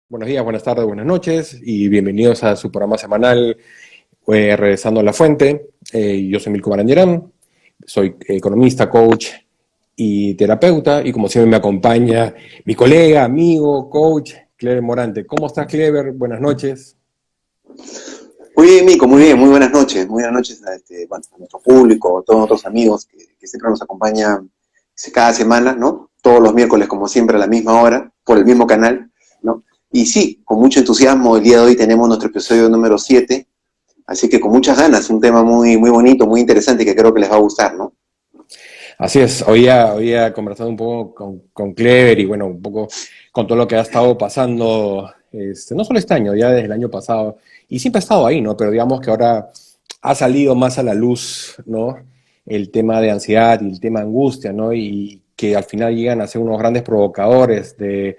Buenos días, buenas tardes, buenas noches y bienvenidos a su programa semanal Regresando a la Fuente. Yo soy Milko Barandiarán, soy economista, coach y terapeuta y como siempre me acompaña mi colega, amigo, coach, Clever Morante. ¿Cómo estás, Clever? Buenas noches. Muy bien, Mico, muy bien, muy buenas noches a, bueno, a nuestro público, a todos nuestros amigos que siempre nos acompañan cada semana, ¿no? Todos los miércoles, como siempre, a la misma hora, por el mismo canal, ¿no? Y sí, con mucho entusiasmo, el día de hoy tenemos nuestro episodio número 7, así que con muchas ganas, un tema muy bonito, muy interesante que creo que les va a gustar, ¿no? Así es, había conversado un poco con Clever y bueno, un poco con todo lo que ha estado pasando, no solo este año, ya desde el año pasado, y siempre ha estado ahí, ¿no? Pero digamos que ahora ha salido más a la luz, ¿no? El tema de ansiedad y el tema de angustia, ¿no? Y que al final llegan a ser unos grandes provocadores de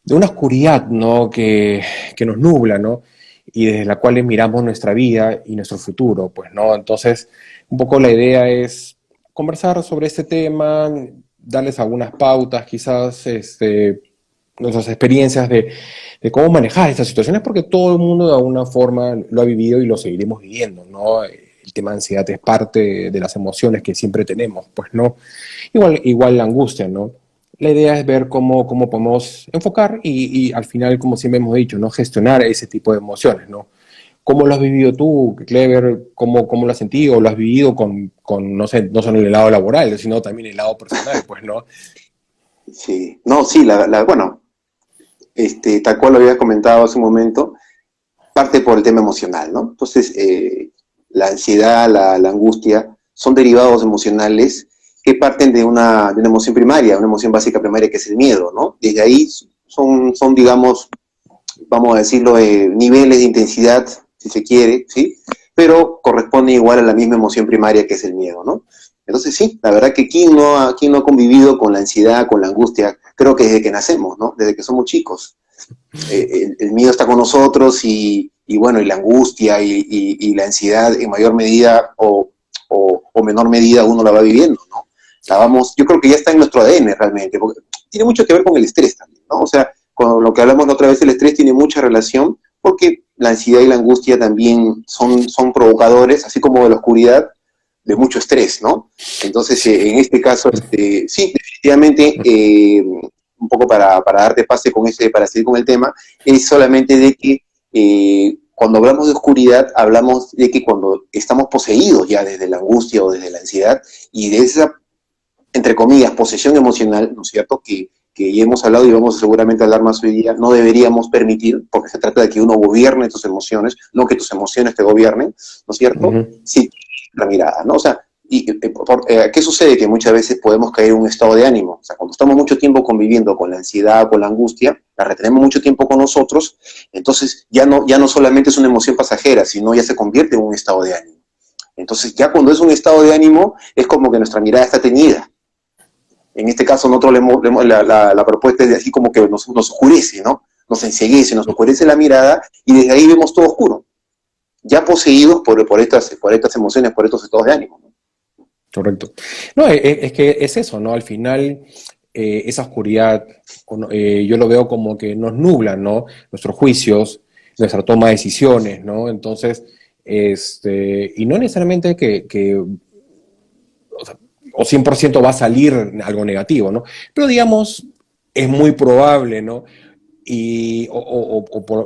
una oscuridad, ¿no? Que nos nubla, ¿no? Y desde la cual miramos nuestra vida y nuestro futuro, pues, ¿no? Entonces, un poco la idea es conversar sobre este tema, darles algunas pautas, quizás, nuestras experiencias de cómo manejar estas situaciones, porque todo el mundo de alguna forma lo ha vivido y lo seguiremos viviendo, ¿no? El tema de ansiedad es parte de las emociones que siempre tenemos, pues, ¿no? Igual la angustia, ¿no? La idea es ver cómo podemos enfocar y al final, como siempre hemos dicho, ¿no? Gestionar ese tipo de emociones, ¿no? ¿Cómo lo has vivido tú, Clever? ¿Cómo lo has sentido? ¿Lo has vivido no sé, no solo el lado laboral, sino también el lado personal, pues, ¿no? Sí, no, sí, bueno, tal cual lo había comentado hace un momento, parte por el tema emocional, ¿no? Entonces, la ansiedad, la angustia, son derivados emocionales que parten de una emoción primaria, una emoción básica primaria que es el miedo, ¿no? Desde ahí son digamos, vamos a decirlo, niveles de intensidad, si se quiere, ¿sí? Pero corresponde igual a la misma emoción primaria que es el miedo, ¿no? Entonces sí, la verdad que quién no ha convivido con la ansiedad, con la angustia, creo que desde que nacemos, ¿no? Desde que somos chicos. El miedo está con nosotros y bueno, y la angustia y la ansiedad en mayor medida o menor medida uno la va viviendo, ¿no? Yo creo que ya está en nuestro ADN realmente, porque tiene mucho que ver con el estrés también, ¿no? O sea, con lo que hablamos la otra vez, el estrés tiene mucha relación porque la ansiedad y la angustia también son provocadores, así como de la oscuridad, de mucho estrés, ¿no? Entonces, Sí. en este caso, sí, definitivamente, un poco para darte pase con para seguir con el tema, es solamente de que cuando hablamos de oscuridad, hablamos de que cuando estamos poseídos ya desde la angustia o desde la ansiedad y de esa, entre comillas, posesión emocional, ¿no es cierto? Que ya hemos hablado y vamos seguramente a hablar más hoy día, no deberíamos permitir, porque se trata de que uno gobierne tus emociones, no que tus emociones te gobiernen, ¿no es cierto? Ujú. Sí, la mirada, ¿no? O sea, ¿qué sucede? Que muchas veces podemos caer en un estado de ánimo. O sea, cuando estamos mucho tiempo conviviendo con la ansiedad, con la angustia, la retenemos mucho tiempo con nosotros, entonces ya no solamente es una emoción pasajera, sino ya se convierte en un estado de ánimo. Entonces, ya cuando es un estado de ánimo, es como que nuestra mirada está teñida. En este caso, nosotros la propuesta es de así como que nos oscurece, ¿no? Nos enceguece, nos oscurece la mirada y desde ahí vemos todo oscuro, ya poseídos por estas emociones, por estos estados de ánimo, ¿no? Correcto. No, es que es eso, ¿no? Al final, esa oscuridad, yo lo veo como que nos nubla, ¿no? Nuestros juicios, nuestra toma de decisiones, ¿no? Entonces, y no necesariamente o 100% va a salir algo negativo, ¿no? Pero digamos, es muy probable, ¿no?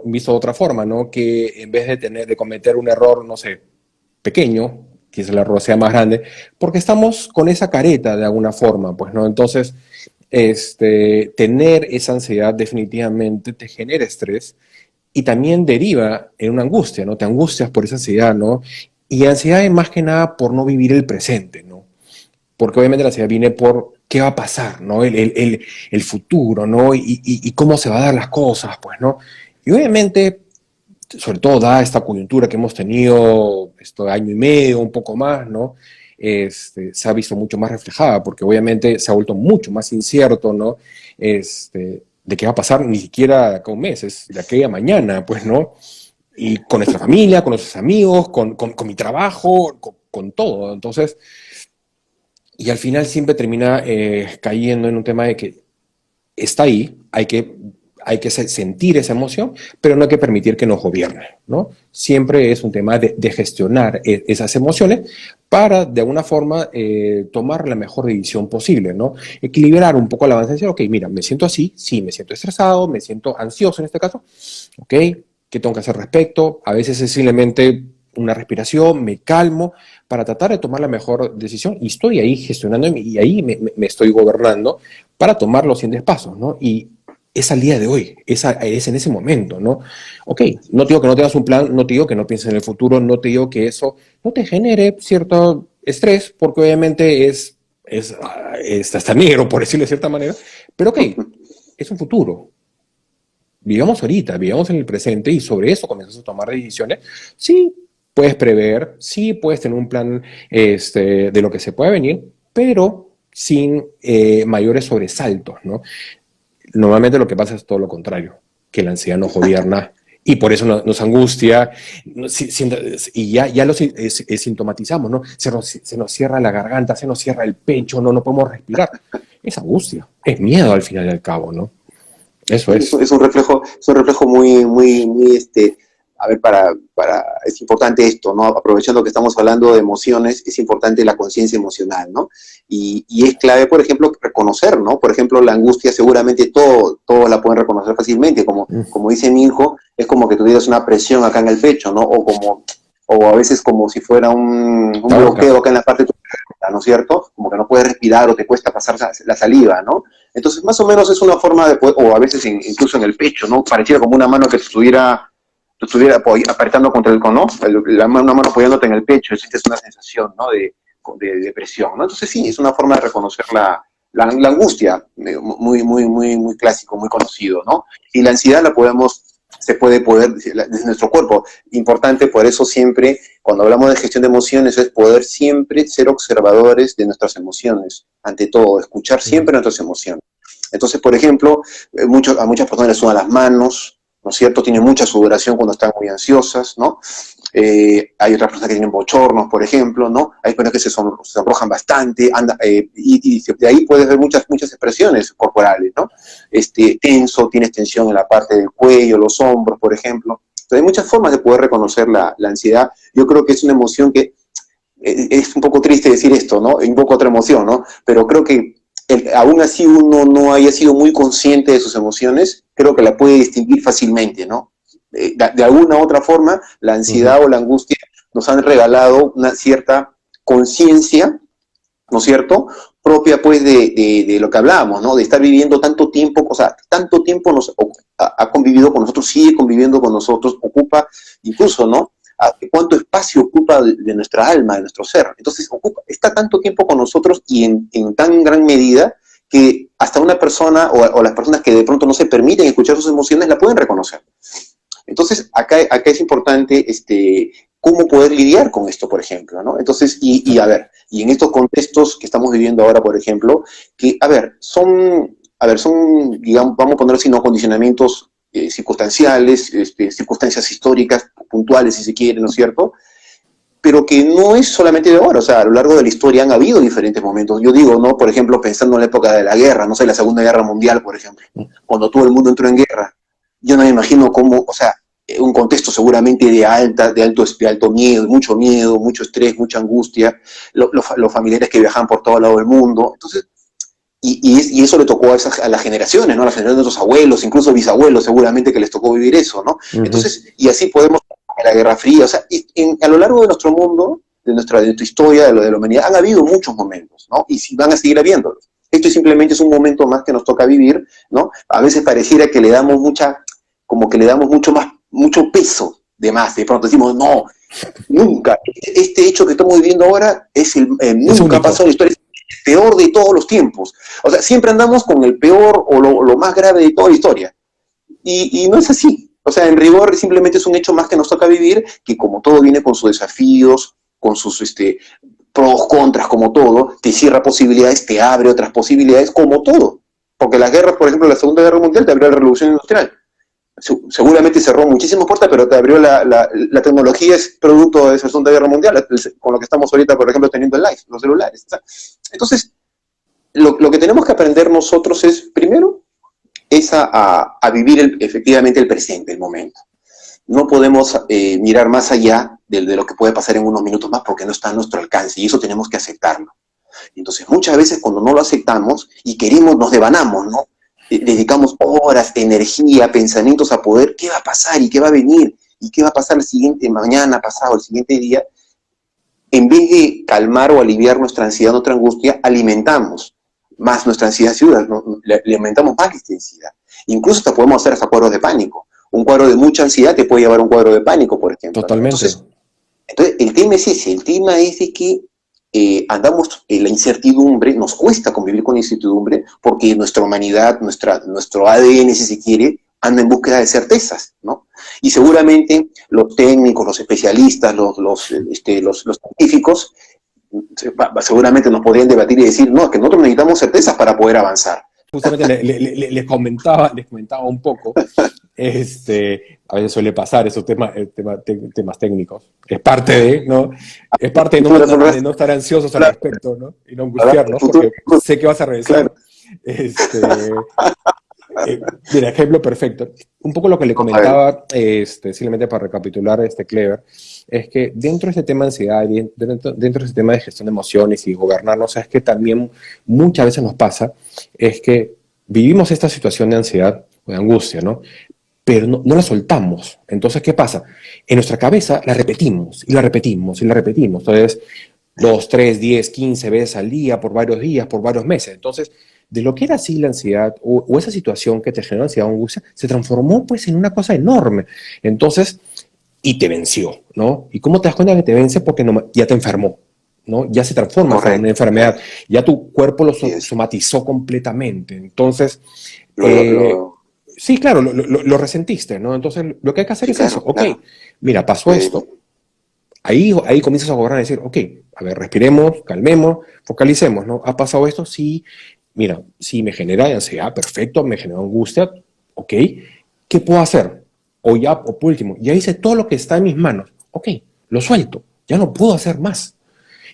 Visto de otra forma, ¿no? Que en vez de cometer un error, no sé, pequeño, quizás el error sea más grande, porque estamos con esa careta de alguna forma, pues, ¿no? Entonces, tener esa ansiedad definitivamente te genera estrés y también deriva en una angustia, ¿no? Te angustias por esa ansiedad, ¿no? Y ansiedad es más que nada por no vivir el presente, ¿no? Porque obviamente la ansiedad viene por qué va a pasar, ¿no? El futuro, ¿no? Y cómo se van a dar las cosas, pues, ¿no? Y obviamente sobre todo dada esta coyuntura que hemos tenido, esto año y medio, un poco más, ¿no? Se ha visto mucho más reflejada, porque obviamente se ha vuelto mucho más incierto, ¿no? De qué va a pasar ni siquiera de acá a un mes, es de aquella mañana, pues, ¿no? Y con nuestra familia, con nuestros amigos, con mi trabajo, con todo. Entonces, y al final siempre termina cayendo en un tema de que está ahí, hay que sentir esa emoción, pero no hay que permitir que nos gobierne, ¿no? Siempre es un tema de gestionar esas emociones para, de alguna forma, tomar la mejor decisión posible, ¿no? Equilibrar un poco la balanza y decir, ok, mira, me siento así, sí, me siento estresado, me siento ansioso en este caso, ok, ¿qué tengo que hacer al respecto? A veces es simplemente una respiración, me calmo para tratar de tomar la mejor decisión y estoy ahí gestionando y ahí me estoy gobernando para tomar los siguientes pasos, ¿no? Y es al día de hoy, es en ese momento, ¿no? Ok, no te digo que no tengas un plan, no te digo que no pienses en el futuro, no te digo que eso no te genere cierto estrés, porque obviamente es hasta negro, por decirlo de cierta manera, pero ok, es un futuro. Vivamos ahorita, vivamos en el presente y sobre eso comienzas a tomar decisiones. Sí, puedes prever, sí puedes tener un plan de lo que se puede venir, pero sin mayores sobresaltos, ¿no? Normalmente lo que pasa es todo lo contrario, que la ansiedad nos gobierna y por eso nos angustia y ya lo sintomatizamos, ¿no? Se nos cierra la garganta, se nos cierra el pecho, no podemos respirar. Es angustia, es miedo al final y al cabo, ¿no? Eso Sí, es. es un reflejo a ver, es importante esto, ¿no? Aprovechando que estamos hablando de emociones, es importante la conciencia emocional, ¿no? Y es clave, por ejemplo, reconocer, ¿no? Por ejemplo, la angustia seguramente todos la pueden reconocer fácilmente, como dice mi hijo, es como que tuvieras una presión acá en el pecho, ¿no? O a veces como si fuera un bloqueo acá en la parte de tu garganta, ¿no es cierto? Como que no puedes respirar o te cuesta pasar la saliva, ¿no? Entonces, más o menos es una forma de poder, o a veces incluso en el pecho, ¿no? Pareciera como una mano que te estuviera apretando contra el cono, una mano apoyándote en el pecho, es una sensación, ¿no? De presión, ¿no? Entonces, sí, es una forma de reconocer la angustia, muy clásico, muy conocido, ¿no? Y la ansiedad se puede desde nuestro cuerpo. Importante, por eso siempre, cuando hablamos de gestión de emociones, es poder siempre ser observadores de nuestras emociones, ante todo, escuchar siempre nuestras emociones. Entonces, por ejemplo, a muchas personas les sudan las manos, ¿no es cierto? Tienen mucha sudoración cuando están muy ansiosas, ¿no? Hay otras personas que tienen bochornos, por ejemplo, ¿no? Hay personas que se sonrojan bastante, y de ahí puedes ver muchas expresiones corporales, ¿no? Tenso, tienes tensión en la parte del cuello, los hombros, por ejemplo. Entonces, hay muchas formas de poder reconocer la ansiedad. Yo creo que es una emoción que es un poco triste decir esto, ¿no? Un poco otra emoción, ¿no? Pero creo que aún así uno no haya sido muy consciente de sus emociones, creo que la puede distinguir fácilmente, ¿no? De alguna u otra forma, la ansiedad o la angustia nos han regalado una cierta conciencia, ¿no es cierto?, propia pues de lo que hablábamos, ¿no?, de estar viviendo tanto tiempo, o sea, tanto tiempo ha convivido con nosotros, sigue conviviendo con nosotros, ocupa incluso, ¿no?, cuánto espacio ocupa de nuestra alma, de nuestro ser. Entonces, está tanto tiempo con nosotros y en tan gran medida que hasta una persona o las personas que de pronto no se permiten escuchar sus emociones la pueden reconocer. Entonces, acá es importante cómo poder lidiar con esto, por ejemplo, ¿no? Entonces, a ver, y en estos contextos que estamos viviendo ahora, por ejemplo, que, son, digamos, vamos a poner así, ¿no?, condicionamientos circunstanciales, circunstancias históricas, puntuales, si se quiere, ¿no es cierto?, pero que no es solamente de ahora, o sea, a lo largo de la historia han habido diferentes momentos. Yo digo, ¿no?, por ejemplo, pensando en la época de la guerra, no sé, la Segunda Guerra Mundial, por ejemplo, cuando todo el mundo entró en guerra, yo no me imagino cómo, o sea, un contexto seguramente de alto miedo, mucho estrés, mucha angustia, los familiares que viajaban por todo lado del mundo. Entonces, y eso le tocó a las generaciones, ¿no? A las generaciones de nuestros abuelos, incluso bisabuelos, seguramente que les tocó vivir eso, ¿no? Entonces, y así podemos, la Guerra Fría, o sea, a lo largo de nuestro mundo, de nuestra historia, de la humanidad, han habido muchos momentos, ¿no? Y van a seguir habiéndolos. Esto simplemente es un momento más que nos toca vivir, ¿no? A veces pareciera que le damos mucho peso de más. De pronto decimos, no, nunca. Este hecho que estamos viviendo ahora nunca ha pasado en la historia, es el peor de todos los tiempos. O sea, siempre andamos con el peor o lo más grave de toda la historia. Y no es así. O sea, en rigor simplemente es un hecho más que nos toca vivir, que como todo viene con sus desafíos, con sus pros, contras, como todo, te cierra posibilidades, te abre otras posibilidades, como todo. Porque las guerras, por ejemplo, la Segunda Guerra Mundial te abrió la Revolución Industrial. Seguramente cerró muchísimas puertas, pero te abrió la tecnología, es producto de esa Segunda Guerra Mundial, con lo que estamos ahorita, por ejemplo, teniendo el live, los celulares. Entonces, lo que tenemos que aprender nosotros es, primero, es a vivir efectivamente el presente, el momento. No podemos mirar más allá de lo que puede pasar en unos minutos más porque no está a nuestro alcance y eso tenemos que aceptarlo. Entonces, muchas veces cuando no lo aceptamos y queremos, nos devanamos, ¿no? Dedicamos horas, energía, pensamientos a poder, ¿qué va a pasar y qué va a venir? ¿Y qué va a pasar el siguiente, mañana, pasado, el siguiente día? En vez de calmar o aliviar nuestra ansiedad, nuestra angustia, alimentamos más nuestra ansiedad, ¿no? Le aumentamos más la intensidad. Incluso hasta podemos hacer hasta cuadros de pánico. Un cuadro de mucha ansiedad te puede llevar a un cuadro de pánico, por ejemplo. Totalmente. Entonces, el tema es ese, el tema es de que andamos en la incertidumbre, nos cuesta convivir con la incertidumbre porque nuestra humanidad, nuestro ADN, si se quiere, anda en búsqueda de certezas, ¿no? Y seguramente los técnicos, los especialistas, los científicos, seguramente nos podrían debatir y decir, no, es que nosotros necesitamos certezas para poder avanzar. Justamente les comentaba un poco, a veces suele pasar esos temas técnicos. Es parte de, ¿no? Es parte de no estar ansiosos al respecto, ¿no? Y no angustiarnos, porque sé que vas a regresar. Mira, ejemplo perfecto. Un poco lo que le comentaba, simplemente para recapitular, Clever, es que dentro de este tema de ansiedad, dentro de este tema de gestión de emociones y gobernarnos, es que también muchas veces nos pasa, es que vivimos esta situación de ansiedad o de angustia, ¿no? Pero no la soltamos. Entonces, ¿qué pasa? En nuestra cabeza la repetimos, y la repetimos, y la repetimos. Entonces, 2, 3, 10, 15 veces al día, por varios días, por varios meses. Entonces, de lo que era así la ansiedad o esa situación que te generó ansiedad o angustia, se transformó pues en una cosa enorme. Entonces, y te venció, ¿no? ¿Y cómo te das cuenta que te vence? Porque ya te enfermó, ¿no? Ya se transforma en una enfermedad, ya tu cuerpo lo somatizó completamente. Entonces, sí, claro, lo resentiste, ¿no? Entonces, lo que hay que hacer es eso. Ok, mira, pasó esto. Ahí comienzas a gobernar y decir, ok, a ver, respiremos, calmemos, focalicemos, ¿no? ¿Ha pasado esto? Sí. Mira, si me genera ansiedad, perfecto, me genera angustia, ok, ¿qué puedo hacer? O por último, ya hice todo lo que está en mis manos, ok, lo suelto, ya no puedo hacer más.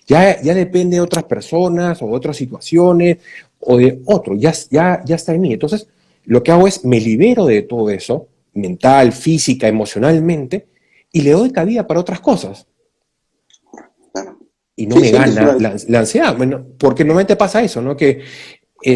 Ya depende de otras personas o de otras situaciones o de otro, ya está en mí. Entonces, lo que hago es me libero de todo eso, mental, física, emocionalmente, y le doy cabida para otras cosas. Y no me gana la ansiedad, bueno, porque normalmente pasa eso, ¿no? Que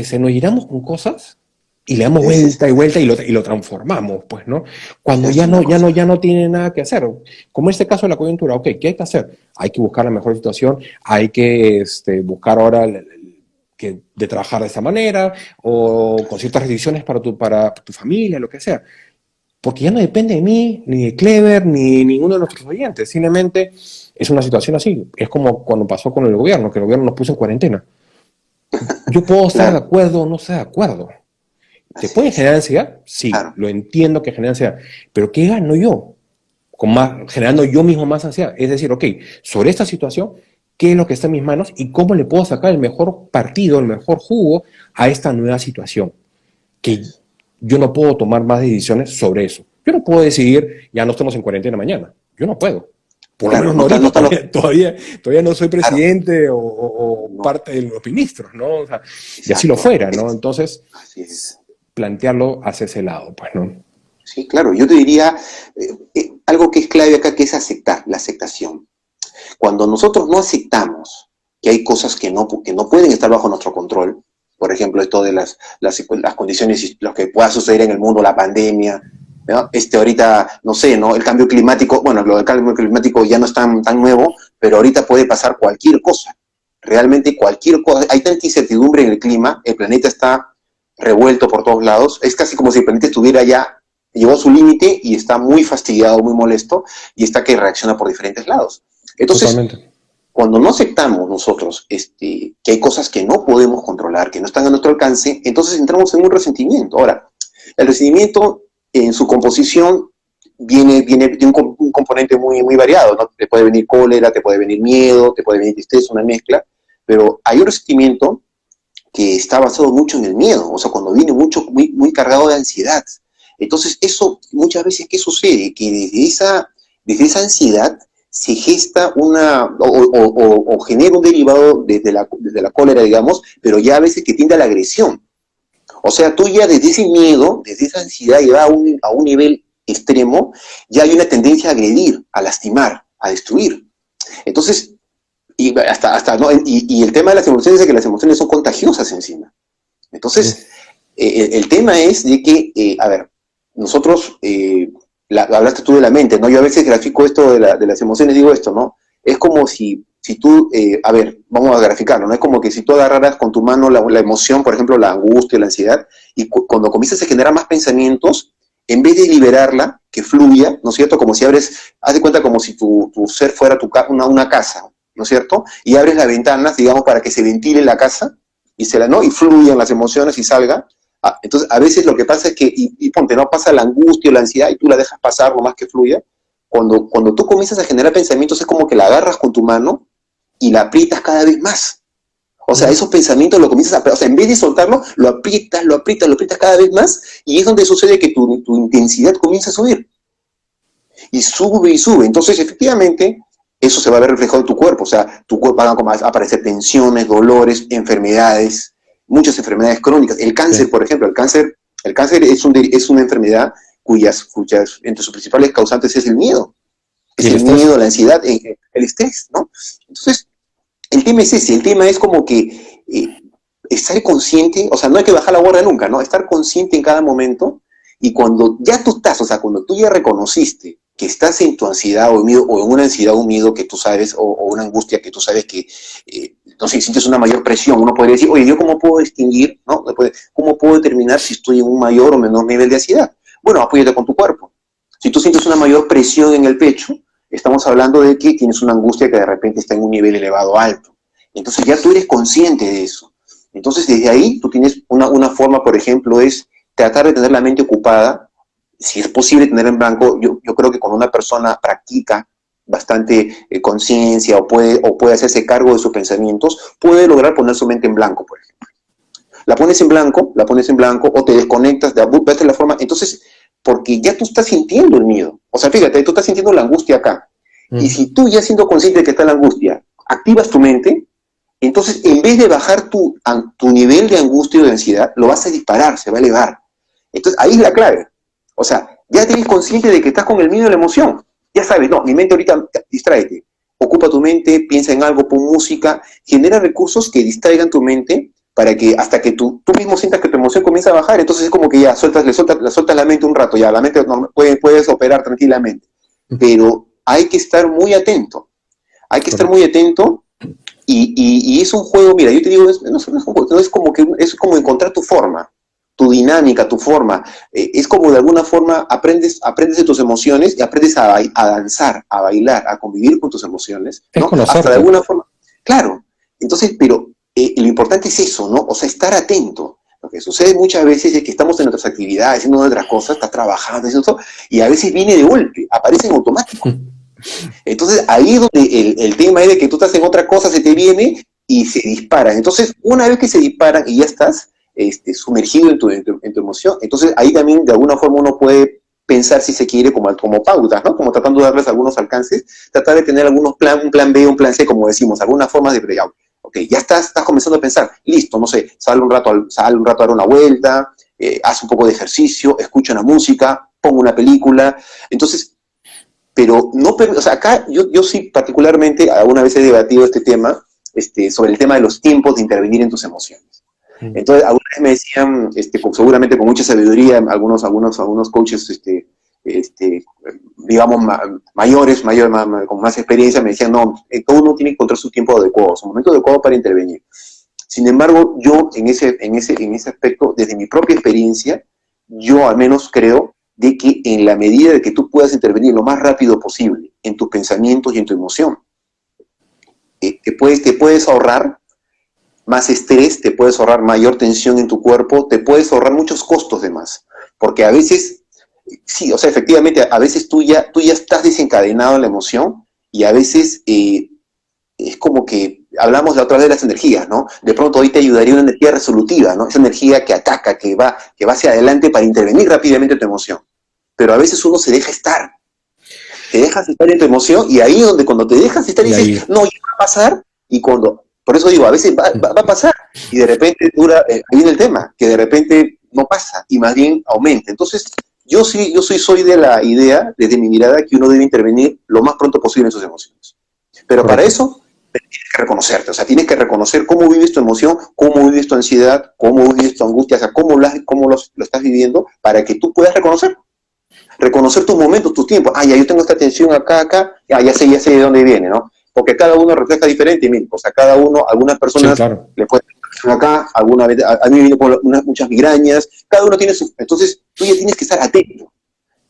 se nos llenamos con cosas y le damos vuelta y vuelta y lo transformamos, pues, ¿no? Cuando ya no tiene nada que hacer. Como en este caso de la coyuntura, ok, ¿qué hay que hacer? Hay que buscar la mejor situación, hay que buscar ahora de trabajar de esta manera o con ciertas restricciones para tu familia, lo que sea. Porque ya no depende de mí, ni de Clever, ni ninguno de nuestros oyentes. Simplemente es una situación así. Es como cuando pasó con el gobierno, que el gobierno nos puso en cuarentena. Yo puedo estar de acuerdo o no estar de acuerdo. ¿Te puede generar ansiedad? Sí, lo entiendo que genera ansiedad. Pero ¿qué gano yo? Generando yo mismo más ansiedad. Es decir, ok, sobre esta situación, ¿qué es lo que está en mis manos y cómo le puedo sacar el mejor partido, el mejor jugo a esta nueva situación? Que yo no puedo tomar más decisiones sobre eso. Yo no puedo decidir, ya no estamos en cuarentena mañana. Yo no puedo. Por lo menos no ahorita, todavía no soy presidente o parte de los ministros, ¿no? O sea, y así lo fuera, ¿no? Entonces, plantearlo hacia ese lado, pues, ¿no? Sí, claro. Yo te diría algo que es clave acá, que es aceptar, la aceptación. Cuando nosotros no aceptamos que hay cosas que no pueden estar bajo nuestro control, por ejemplo, esto de las condiciones, lo que pueda suceder en el mundo, la pandemia, ¿no? Ahorita, no sé, ¿no? El cambio climático, bueno, lo del cambio climático ya no es tan nuevo, pero ahorita puede pasar cualquier cosa. Realmente cualquier cosa. Hay tanta incertidumbre en el clima, el planeta está revuelto por todos lados, es casi como si el planeta estuviera ya, llegó a su límite y está muy fastidiado, muy molesto, y está que reacciona por diferentes lados. Entonces, totalmente. Cuando no aceptamos nosotros que hay cosas que no podemos controlar, que no están a nuestro alcance, entonces entramos en un resentimiento. Ahora, el resentimiento en su composición viene de un componente muy, muy variado, ¿no? Te puede venir cólera, te puede venir miedo, te puede venir tristeza, una mezcla, pero hay un resentimiento que está basado mucho en el miedo, o sea, cuando viene muy, muy cargado de ansiedad. Entonces, eso muchas veces, ¿qué sucede? Que desde esa ansiedad se gesta o genera un derivado desde la cólera, digamos, pero ya a veces que tiende a la agresión. O sea, tú ya desde ese miedo, desde esa ansiedad llevada a un nivel extremo, ya hay una tendencia a agredir, a lastimar, a destruir. Entonces, ¿no? Y el tema de las emociones es que las emociones son contagiosas encima. Entonces, el tema es de que, a ver, nosotros, hablaste tú de la mente, ¿no? Yo a veces grafico esto de las emociones, digo esto, ¿no? Es como si tú, a ver, vamos a graficarlo, ¿no? Es como que si tú agarraras con tu mano la emoción, por ejemplo, la angustia, la ansiedad, y cuando comienzas a generar más pensamientos, en vez de liberarla, que fluya, ¿no es cierto? Como si haz de cuenta como si tu ser fuera una casa, ¿no es cierto? Y abres las ventanas, digamos, para que se ventile la casa, ¿no? Y fluyan las emociones y salga. Entonces, a veces lo que pasa es que, y ponte, ¿no? Pasa la angustia o la ansiedad y tú la dejas pasar lo más que fluya. Cuando tú comienzas a generar pensamientos, es como que la agarras con tu mano y la aprietas cada vez más. O sea, esos pensamientos lo comienzas o sea, en vez de soltarlo, lo aprietas cada vez más, y es donde sucede que tu intensidad comienza a subir. Y sube y sube. Entonces, efectivamente, eso se va a ver reflejado en tu cuerpo. O sea, tu cuerpo van a aparecer tensiones, dolores, enfermedades, muchas enfermedades crónicas. El cáncer, por ejemplo, el cáncer es una enfermedad cuyas entre sus principales causantes es el miedo. Es el miedo, la ansiedad, el estrés, ¿no? Entonces, el tema es ese, el tema es como que estar consciente, o sea, no hay que bajar la guardia nunca, ¿no? Estar consciente en cada momento, y cuando ya tú estás, o sea, cuando tú ya reconociste que estás en tu ansiedad o miedo, o en una ansiedad o un miedo que tú sabes, o una angustia que tú sabes que, no sé, sientes una mayor presión, uno podría decir, oye, ¿yo cómo puedo distinguir, ¿no? ¿Cómo puedo determinar si estoy en un mayor o menor nivel de ansiedad? Bueno, apóyate con tu cuerpo. Si tú sientes una mayor presión en el pecho, estamos hablando de que tienes una angustia que de repente está en un nivel elevado alto. Entonces ya tú eres consciente de eso. Entonces desde ahí tú tienes una forma, por ejemplo, es tratar de tener la mente ocupada. Si es posible tener en blanco, yo creo que cuando una persona practica bastante conciencia o puede hacerse cargo de sus pensamientos, puede lograr poner su mente en blanco, por ejemplo. La pones en blanco, o te desconectas, ves la forma. Entonces, porque ya tú estás sintiendo el miedo. O sea, fíjate, tú estás sintiendo la angustia acá. Y si tú, ya siendo consciente de que está la angustia, activas tu mente, entonces en vez de bajar tu nivel de angustia o de ansiedad, lo vas a disparar, se va a elevar. Entonces ahí es la clave. O sea, ya tienes consciente de que estás con el miedo y la emoción. Ya sabes, no, mi mente ahorita, distráete. Ocupa tu mente, piensa en algo, pon música, genera recursos que distraigan tu mente, para que hasta que tú mismo sientas que tu emoción comienza a bajar. Entonces es como que ya sueltas la mente un rato, ya la mente puedes operar tranquilamente. Pero hay que estar muy atento. Hay que estar muy atento, y es un juego, mira, yo te digo, no es un juego, es como encontrar tu forma, tu dinámica, tu forma. Es como de alguna forma aprendes de tus emociones, y aprendes a danzar, a bailar, a convivir con tus emociones, ¿no? Hasta de alguna forma. Claro. Entonces, pero lo importante es eso, ¿no? O sea, estar atento. Lo que sucede muchas veces es que estamos en nuestras actividades, haciendo otras cosas, estás trabajando, haciendo todo, y a veces viene de golpe, aparece en automático. Entonces ahí es donde el tema es de que tú estás en otra cosa, se te viene y se disparan. Entonces, una vez que se disparan y ya estás sumergido en tu emoción, entonces ahí también de alguna forma uno puede pensar, si se quiere, como pautas, ¿no? Como tratando de darles algunos alcances, tratar de tener un plan B, un plan C, como decimos, algunas formas de breakout. Ok, ya estás comenzando a pensar, listo, no sé, sale un rato a dar una vuelta, haz un poco de ejercicio, escucha una música, pongo una película. Entonces, pero no, o sea, acá yo sí particularmente alguna vez he debatido este tema, sobre el tema de los tiempos de intervenir en tus emociones. Entonces, alguna vez me decían, seguramente con mucha sabiduría, algunos coaches, digamos, mayores, con más experiencia, me decían, no, todo uno tiene que encontrar su tiempo adecuado, su momento adecuado para intervenir. Sin embargo, yo en ese aspecto, desde mi propia experiencia, yo al menos creo de que en la medida de que tú puedas intervenir lo más rápido posible en tus pensamientos y en tu emoción, te puedes ahorrar más estrés, te puedes ahorrar mayor tensión en tu cuerpo, te puedes ahorrar muchos costos de más. Porque a veces, sí, o sea, efectivamente, a veces tú ya estás desencadenado en la emoción, y a veces es como que hablamos la otra vez de las energías, ¿no? De pronto hoy te ayudaría una energía resolutiva, ¿no? Esa energía que ataca, que va hacia adelante para intervenir rápidamente en tu emoción. Pero a veces uno se deja estar. Te dejas estar en tu emoción, y ahí es donde cuando te dejas estar y dices, no, ya va a pasar, y cuando Por eso digo, a veces va a pasar y de repente ahí viene el tema, que de repente no pasa y más bien aumenta. Entonces, soy de la idea, desde mi mirada, que uno debe intervenir lo más pronto posible en sus emociones. Pero para Correcto. eso tienes que reconocerte, o sea, tienes que reconocer cómo vives tu emoción, cómo vives tu ansiedad, cómo vives tu angustia, o sea, cómo lo estás viviendo, para que tú puedas reconocer tus momentos, tus tiempos. Ah, ya yo tengo esta tensión acá, ya sé de dónde viene, ¿no? Porque cada uno refleja diferente, o sea, cada uno, algunas Sí, personas claro. le pueden acá, alguna vez, a mí me viene con muchas migrañas, cada uno tiene su, entonces tú ya tienes que estar atento.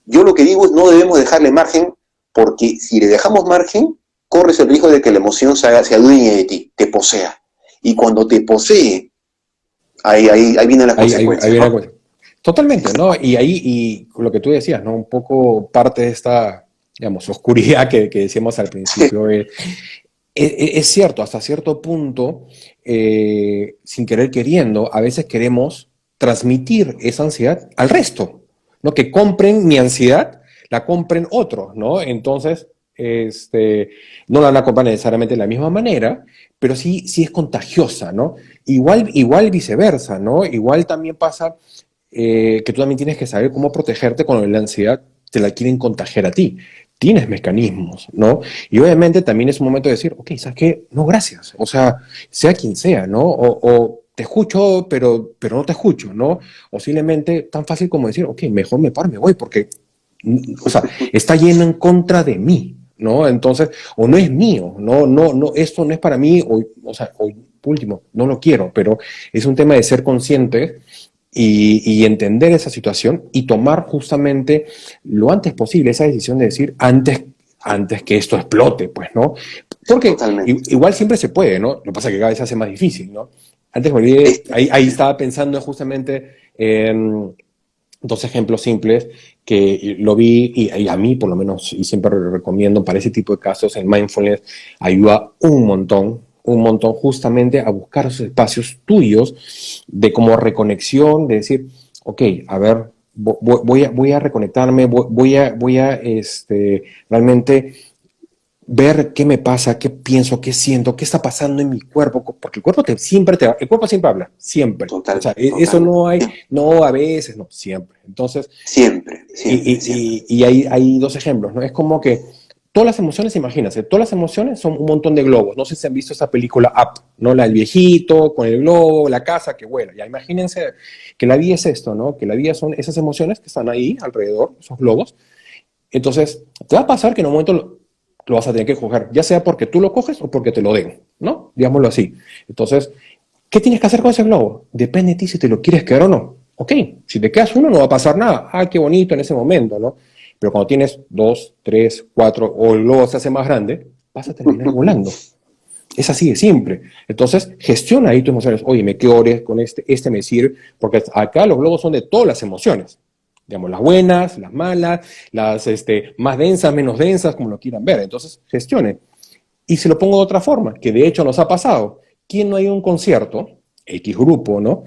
Yo lo que digo es no debemos dejarle margen, porque si le dejamos margen, corres el riesgo de que la emoción se adueñe de ti, te posea. Y cuando te posee, ahí vienen las Ahí consecuencias, viene la ¿no? cuestión. Totalmente, ¿no? Y ahí, y lo que tú decías, ¿no? Un poco parte de esta, digamos, oscuridad que decíamos al principio, es cierto, hasta cierto punto, sin querer queriendo, a veces queremos transmitir esa ansiedad al resto, ¿no? Que compren mi ansiedad, la compren otros, ¿no? Entonces, no la van a comprar necesariamente de la misma manera, pero sí es contagiosa, ¿no? Igual viceversa, ¿no? Igual también pasa que tú también tienes que saber cómo protegerte cuando la ansiedad te la quieren contagiar a ti. Tienes mecanismos, ¿no? Y obviamente también es un momento de decir, ok, ¿sabes qué? No, gracias. O sea quien sea, ¿no? O te escucho, pero no te escucho, ¿no? O simplemente tan fácil como decir, ok, mejor me paro, me voy, porque, o sea, está yendo en contra de mí, ¿no? Entonces, o no es mío, no, esto no es para mí, o sea, o último, no lo quiero, pero es un tema de ser consciente y entender esa situación y tomar justamente lo antes posible esa decisión de decir antes que esto explote, pues, ¿no? Porque Totalmente. igual siempre se puede, ¿no? Lo que pasa es que cada vez se hace más difícil, ¿no? Antes me olvidé, Este, ahí estaba pensando justamente en dos ejemplos simples que lo vi y a mí por lo menos, y siempre lo recomiendo para ese tipo de casos, el mindfulness ayuda un montón justamente a buscar esos espacios tuyos de como reconexión, de decir, ok, a ver, voy a reconectarme, realmente ver qué me pasa, qué pienso, qué siento, qué está pasando en mi cuerpo, porque el cuerpo siempre habla, siempre. O sea, eso totalmente. no hay, no a veces, no, siempre. Entonces, Siempre, siempre, siempre. y hay dos ejemplos, ¿no? Es como que todas las emociones, imagínense, todas las emociones son un montón de globos. No sé si han visto esa película Up, ¿no? La del viejito con el globo, la casa que vuela. Ya imagínense que la vida es esto, ¿no? Que la vida son esas emociones que están ahí alrededor, esos globos. Entonces, te va a pasar que en un momento lo vas a tener que coger, ya sea porque tú lo coges o porque te lo den, ¿no? Digámoslo así. Entonces, ¿qué tienes que hacer con ese globo? Depende de ti si te lo quieres quedar o no. Ok, si te quedas uno no va a pasar nada. Ah, qué bonito en ese momento, ¿no? Pero cuando tienes dos, tres, cuatro o el globo se hace más grande, vas a terminar volando. Es así de simple. Entonces, gestiona ahí tus emociones. Oye, me quedo con este me sirve, porque acá los globos son de todas las emociones. Digamos, las buenas, las malas, las más densas, menos densas, como lo quieran ver. Entonces, gestione. Y se lo pongo de otra forma, que de hecho nos ha pasado. ¿Quién no hay un concierto, X grupo, ¿no?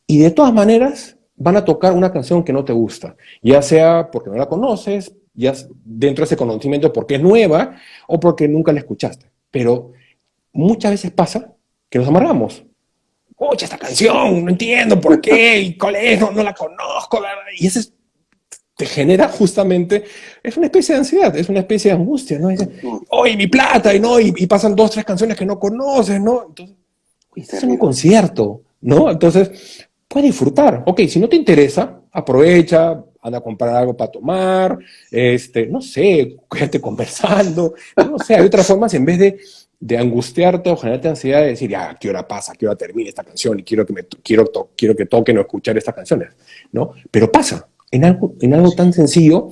Y de todas maneras van a tocar una canción que no te gusta, ya sea porque no la conoces, ya dentro de ese conocimiento porque es nueva o porque nunca la escuchaste. Pero muchas veces pasa que nos amargamos. Oye, esta canción, no entiendo por qué, y cuál es, no la conozco. Y ese te genera justamente, es una especie de ansiedad, es una especie de angustia, ¿no? Dice, oye, mi plata, y pasan dos, tres canciones que no conoces, ¿no? Entonces, oye, estás en un Terrible. concierto, ¿no? Entonces, puedes disfrutar. Ok, si no te interesa, aprovecha, anda a comprar algo para tomar, no sé, quédate conversando, no sé, hay otras formas en vez de angustiarte o generarte ansiedad de decir, ya, ¿qué hora pasa? ¿Qué hora termina esta canción? Y quiero que toquen o escuchar estas canciones, ¿no? Pero pasa en algo tan sencillo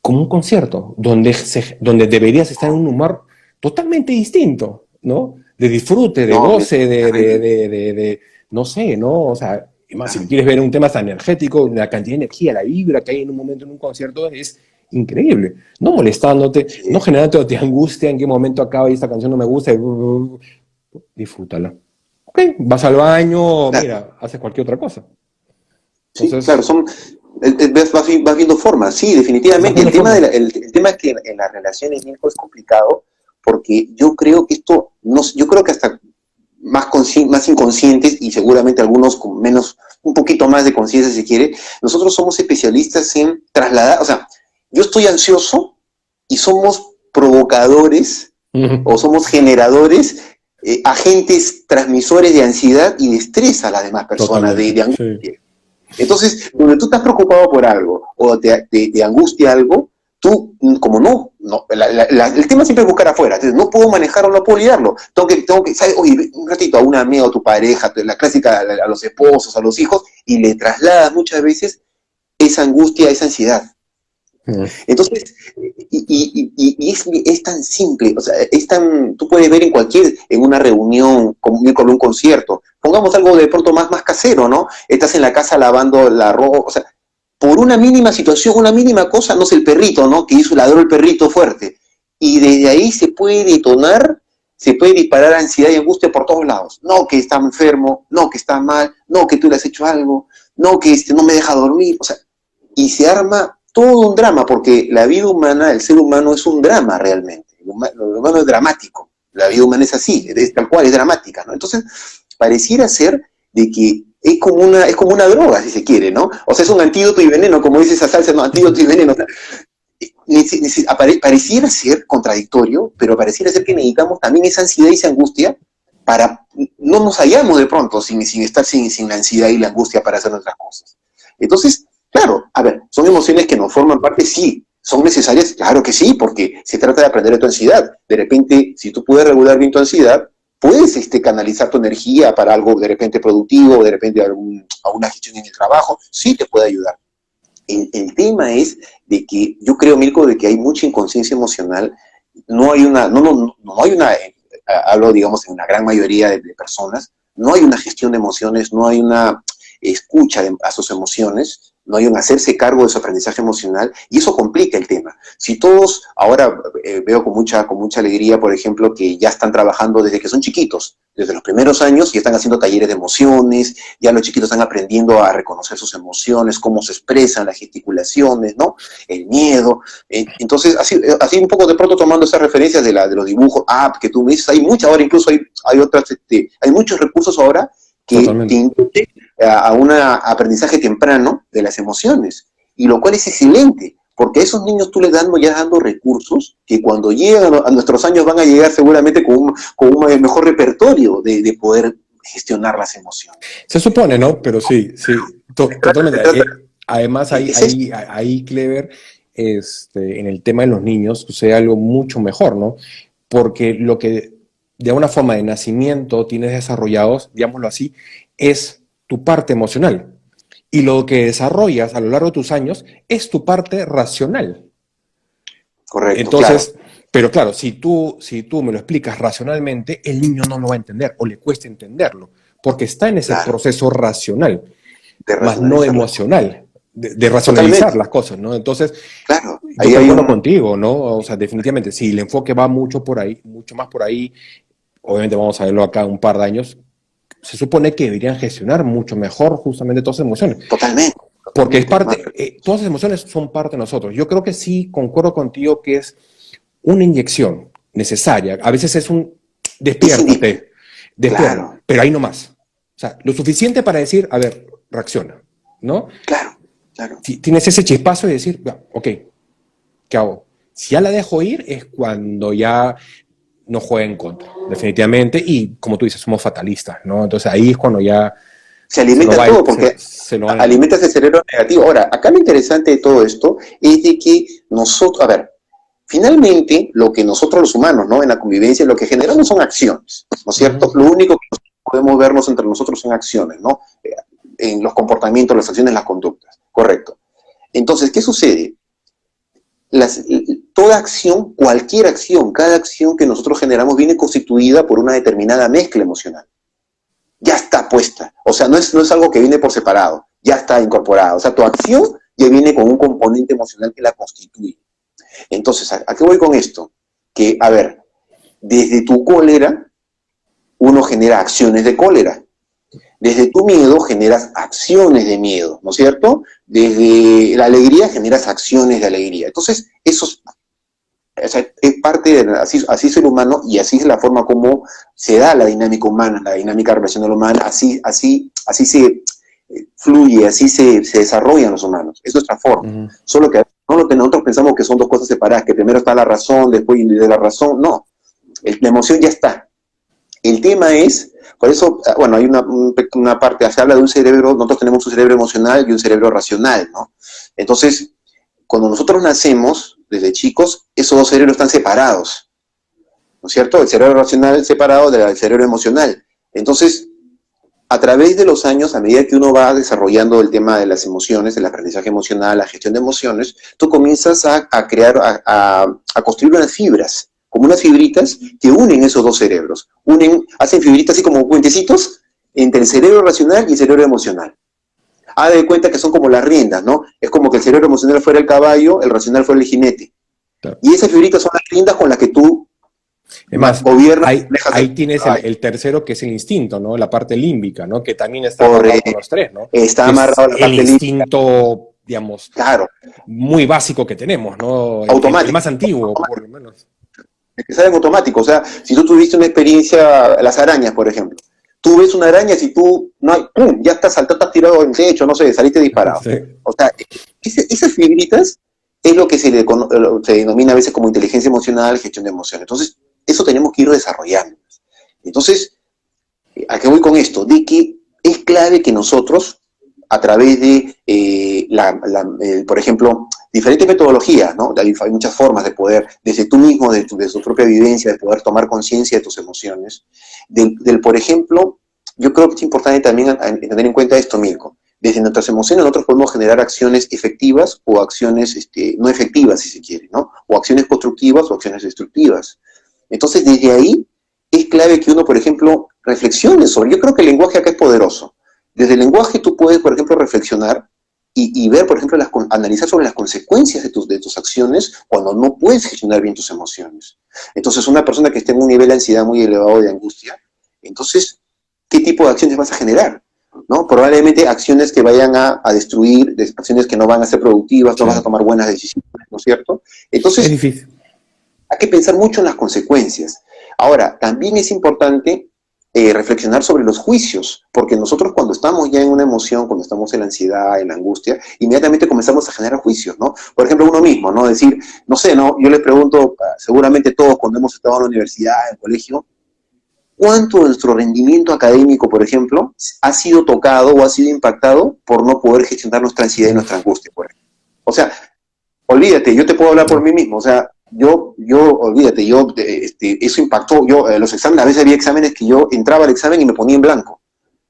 como un concierto, donde deberías estar en un humor totalmente distinto, ¿no? De disfrute, de No, goce, terrible. no sé, ¿no? O sea, más si quieres ver un tema tan energético, la cantidad de energía, la vibra que hay en un momento en un concierto es increíble. No molestándote, no Sí. generándote angustia en qué momento acaba y esta canción no me gusta, disfrútala. Ok, vas al baño, Claro, mira, haces cualquier otra cosa. sí, claro, Entonces, vas viendo formas, sí, vas definitivamente. viendo formas. El tema es que en las relaciones, Mirko, es complicado, porque yo creo que esto, no, yo creo que hasta más inconscientes y seguramente algunos con menos, un poquito más de conciencia si quiere, nosotros somos especialistas en trasladar, o sea, yo estoy ansioso y somos provocadores o somos generadores, agentes transmisores de ansiedad y de estrés a las demás personas, Totalmente, de sí. angustia. Entonces, donde tú estás preocupado por algo o te angustia algo, tú, como el tema siempre es buscar afuera. Entonces, no puedo manejar o no puedo lidiarlo. ¿Sabes? Oye, un ratito a un amigo, a tu pareja, la clásica, a los esposos, a los hijos, y le trasladas muchas veces esa angustia, esa ansiedad. Entonces, es tan simple, o sea, tú puedes ver en una reunión, con un concierto, pongamos algo de pronto más casero, ¿no? Estás en la casa lavando la ropa, o sea, por una mínima situación, una mínima cosa, no sé, el perrito, ¿no? Que hizo ladró el perrito fuerte. Y desde ahí se puede detonar, se puede disparar ansiedad y angustia por todos lados. No que está enfermo, no que está mal, no que tú le has hecho algo, no que no me deja dormir, o sea, y se arma todo un drama, porque la vida humana, el ser humano es un drama realmente. Lo humano es dramático. La vida humana es así, es tal cual, es dramática, ¿no? Entonces, pareciera ser de que es como una droga, si se quiere, ¿no? O sea, es un antídoto y veneno, como dice esa salsa, no, antídoto y veneno. Pareciera ser contradictorio, pero pareciera ser que necesitamos también esa ansiedad y esa angustia para no nos hallamos de pronto sin estar sin la ansiedad y la angustia para hacer nuestras cosas. Entonces, claro, a ver, son emociones que nos forman parte, sí. ¿Son necesarias? Claro que sí, porque se trata de aprender de tu ansiedad. De repente, si tú puedes regular bien tu ansiedad, puedes canalizar tu energía para algo de repente productivo, de repente a una gestión en el trabajo, sí te puede ayudar. El tema es de que yo creo, Mirko, de que hay mucha inconsciencia emocional, no hay una, no hay una, hablo digamos en una gran mayoría de personas, no hay una gestión de emociones, no hay una escucha a sus emociones, no hay un hacerse cargo de su aprendizaje emocional, y eso complica el tema. Si todos, ahora veo con mucha alegría, por ejemplo, que ya están trabajando desde que son chiquitos, desde los primeros años, y están haciendo talleres de emociones, ya los chiquitos están aprendiendo a reconocer sus emociones, cómo se expresan las gesticulaciones, ¿no? El miedo. Entonces, así un poco de pronto tomando esas referencias de los dibujos, que tú me dices, hay muchas, ahora incluso hay otras, hay muchos recursos ahora que te Totalmente. inducen a un aprendizaje temprano de las emociones, y lo cual es excelente, porque a esos niños tú les ya dando recursos que cuando llegan a nuestros años van a llegar seguramente con un mejor repertorio de poder gestionar las emociones. Se supone, ¿no? Pero sí, sí, totalmente. Además, Es eso. ahí, Clever, en el tema de los niños, sucede algo mucho mejor, ¿no? Porque lo que de alguna forma de nacimiento tienes desarrollados, digámoslo así, es tu parte emocional. Y lo que desarrollas a lo largo de tus años es tu parte racional. Correcto, claro. Entonces, pero claro, si tú me lo explicas racionalmente, el niño no lo va a entender o le cuesta entenderlo, porque está en ese Claro, proceso racional, de más no racionalizar las cosas. emocional, de racionalizar Totalmente, las cosas, ¿no? Entonces, claro. yo Ahí hay concuerdo un... contigo, ¿no? O sea, definitivamente, si el enfoque va mucho por ahí, mucho más por ahí, obviamente vamos a verlo acá un par de años, se supone que deberían gestionar mucho mejor justamente todas esas emociones, Totalmente, porque es totalmente. parte, todas las emociones son parte de nosotros. Yo creo que sí, concuerdo contigo que es una inyección necesaria. A veces es un Es indispensable. despiértate, despierta, Claro, pero ahí no más. O sea, lo suficiente para decir, a ver, reacciona, ¿no? claro, claro. Tienes ese chispazo de decir, ok, ¿qué hago? Si ya la dejo ir es cuando ya no juega en contra, definitivamente, y como tú dices, somos fatalistas, ¿no? Entonces ahí es cuando ya Se se nos alimenta va todo el, porque se nos va el... alimenta ese cerebro negativo. Ahora, acá lo interesante de todo esto es de que nosotros, a ver, finalmente lo que nosotros los humanos, ¿no? En la convivencia, lo que generamos son acciones, ¿no es cierto? Lo único que nosotros podemos vernos entre nosotros son acciones, ¿no? En los comportamientos, las acciones, las conductas, correcto. Entonces, ¿qué sucede? Las, toda acción, cualquier acción, cada acción que nosotros generamos viene constituida por una determinada mezcla emocional. Ya está puesta. O sea, no es algo que viene por separado, ya está incorporado. O sea, tu acción ya viene con un componente emocional que la constituye. Entonces, ¿a qué voy con esto? Que, a ver, desde tu cólera, uno genera acciones de cólera. Desde tu miedo generas acciones de miedo, ¿no es cierto? Desde la alegría generas acciones de alegría. Entonces, o sea, es parte de, así es el humano y así es la forma como se da la dinámica humana, la dinámica relacional humana, así se fluye, así se desarrollan los humanos, es nuestra forma. Ujú. Solo que no lo que nosotros pensamos que son dos cosas separadas, que primero está la razón, después de la razón, no, la emoción ya está. El tema es, por eso, bueno, hay una parte, se habla de un cerebro, nosotros tenemos un cerebro emocional y un cerebro racional, ¿no? Entonces, cuando nosotros nacemos, desde chicos, esos dos cerebros están separados, ¿no es cierto? El cerebro racional separado del cerebro emocional. Entonces, a través de los años, a medida que uno va desarrollando el tema de las emociones, el aprendizaje emocional, la gestión de emociones, tú comienzas a crear, a construir unas fibras, como unas fibritas que unen esos dos cerebros. Hacen fibritas así como puentecitos entre el cerebro racional y el cerebro emocional. Haz de cuenta que son como las riendas, ¿no? Es como que el cerebro emocional fuera el caballo, el racional fuera el jinete. Claro. Y esas fibritas son las riendas con las que tú Es más, gobiernas. ahí tienes el tercero, que es el instinto, ¿no? La parte límbica, ¿no? Que también está Por, amarrado con los tres, ¿no? está Que es amarrado a la el parte límbica. instinto, digamos, Claro, muy básico que tenemos, ¿no? El automático. más antiguo, por lo menos. Que sale en automático. O sea, si tú tuviste una experiencia, las arañas, por ejemplo. Tú ves una araña, si tú no hay, ¡pum! Ya estás saltando, estás tirado en el techo, no sé, saliste disparado. Sí. O sea, esas fibritas es lo que se denomina a veces como inteligencia emocional, gestión de emociones. Entonces, eso tenemos que ir desarrollando. Entonces, ¿a qué voy con esto? De que es clave que nosotros, a través de, por ejemplo, diferentes metodologías, ¿no? Hay muchas formas de poder, desde tú mismo, de tu propia vivencia, de poder tomar conciencia de tus emociones. Por ejemplo, yo creo que es importante también tener en cuenta esto, Mirko. Desde nuestras emociones nosotros podemos generar acciones efectivas o acciones no efectivas, si se quiere, ¿no? O acciones constructivas o acciones destructivas. Entonces, desde ahí es clave que uno, por ejemplo, reflexione sobre. Yo creo que el lenguaje acá es poderoso. Desde el lenguaje tú puedes, por ejemplo, reflexionar y ver, por ejemplo, analizar sobre las consecuencias de tus acciones cuando no puedes gestionar bien tus emociones. Entonces, una persona que esté en un nivel de ansiedad muy elevado, de angustia, entonces, ¿qué tipo de acciones vas a generar? ¿No? Probablemente acciones que vayan a destruir, acciones que no van a ser productivas, no vas a tomar buenas decisiones, ¿no es cierto? Es Entonces, difícil. hay que pensar mucho en las consecuencias. Ahora, también es importante reflexionar sobre los juicios, porque nosotros cuando estamos ya en una emoción, cuando estamos en la ansiedad, en la angustia, inmediatamente comenzamos a generar juicios, ¿no? Por ejemplo, uno mismo, ¿no? Decir, no sé, ¿no? Yo les pregunto, seguramente todos cuando hemos estado en la universidad, en el colegio, ¿cuánto de nuestro rendimiento académico, por ejemplo, ha sido tocado o ha sido impactado por no poder gestionar nuestra ansiedad y nuestra angustia, por ejemplo? O sea, olvídate, yo te puedo hablar por mí mismo, o sea, olvídate, eso impactó, los exámenes, a veces había exámenes que yo entraba al examen y me ponía en blanco,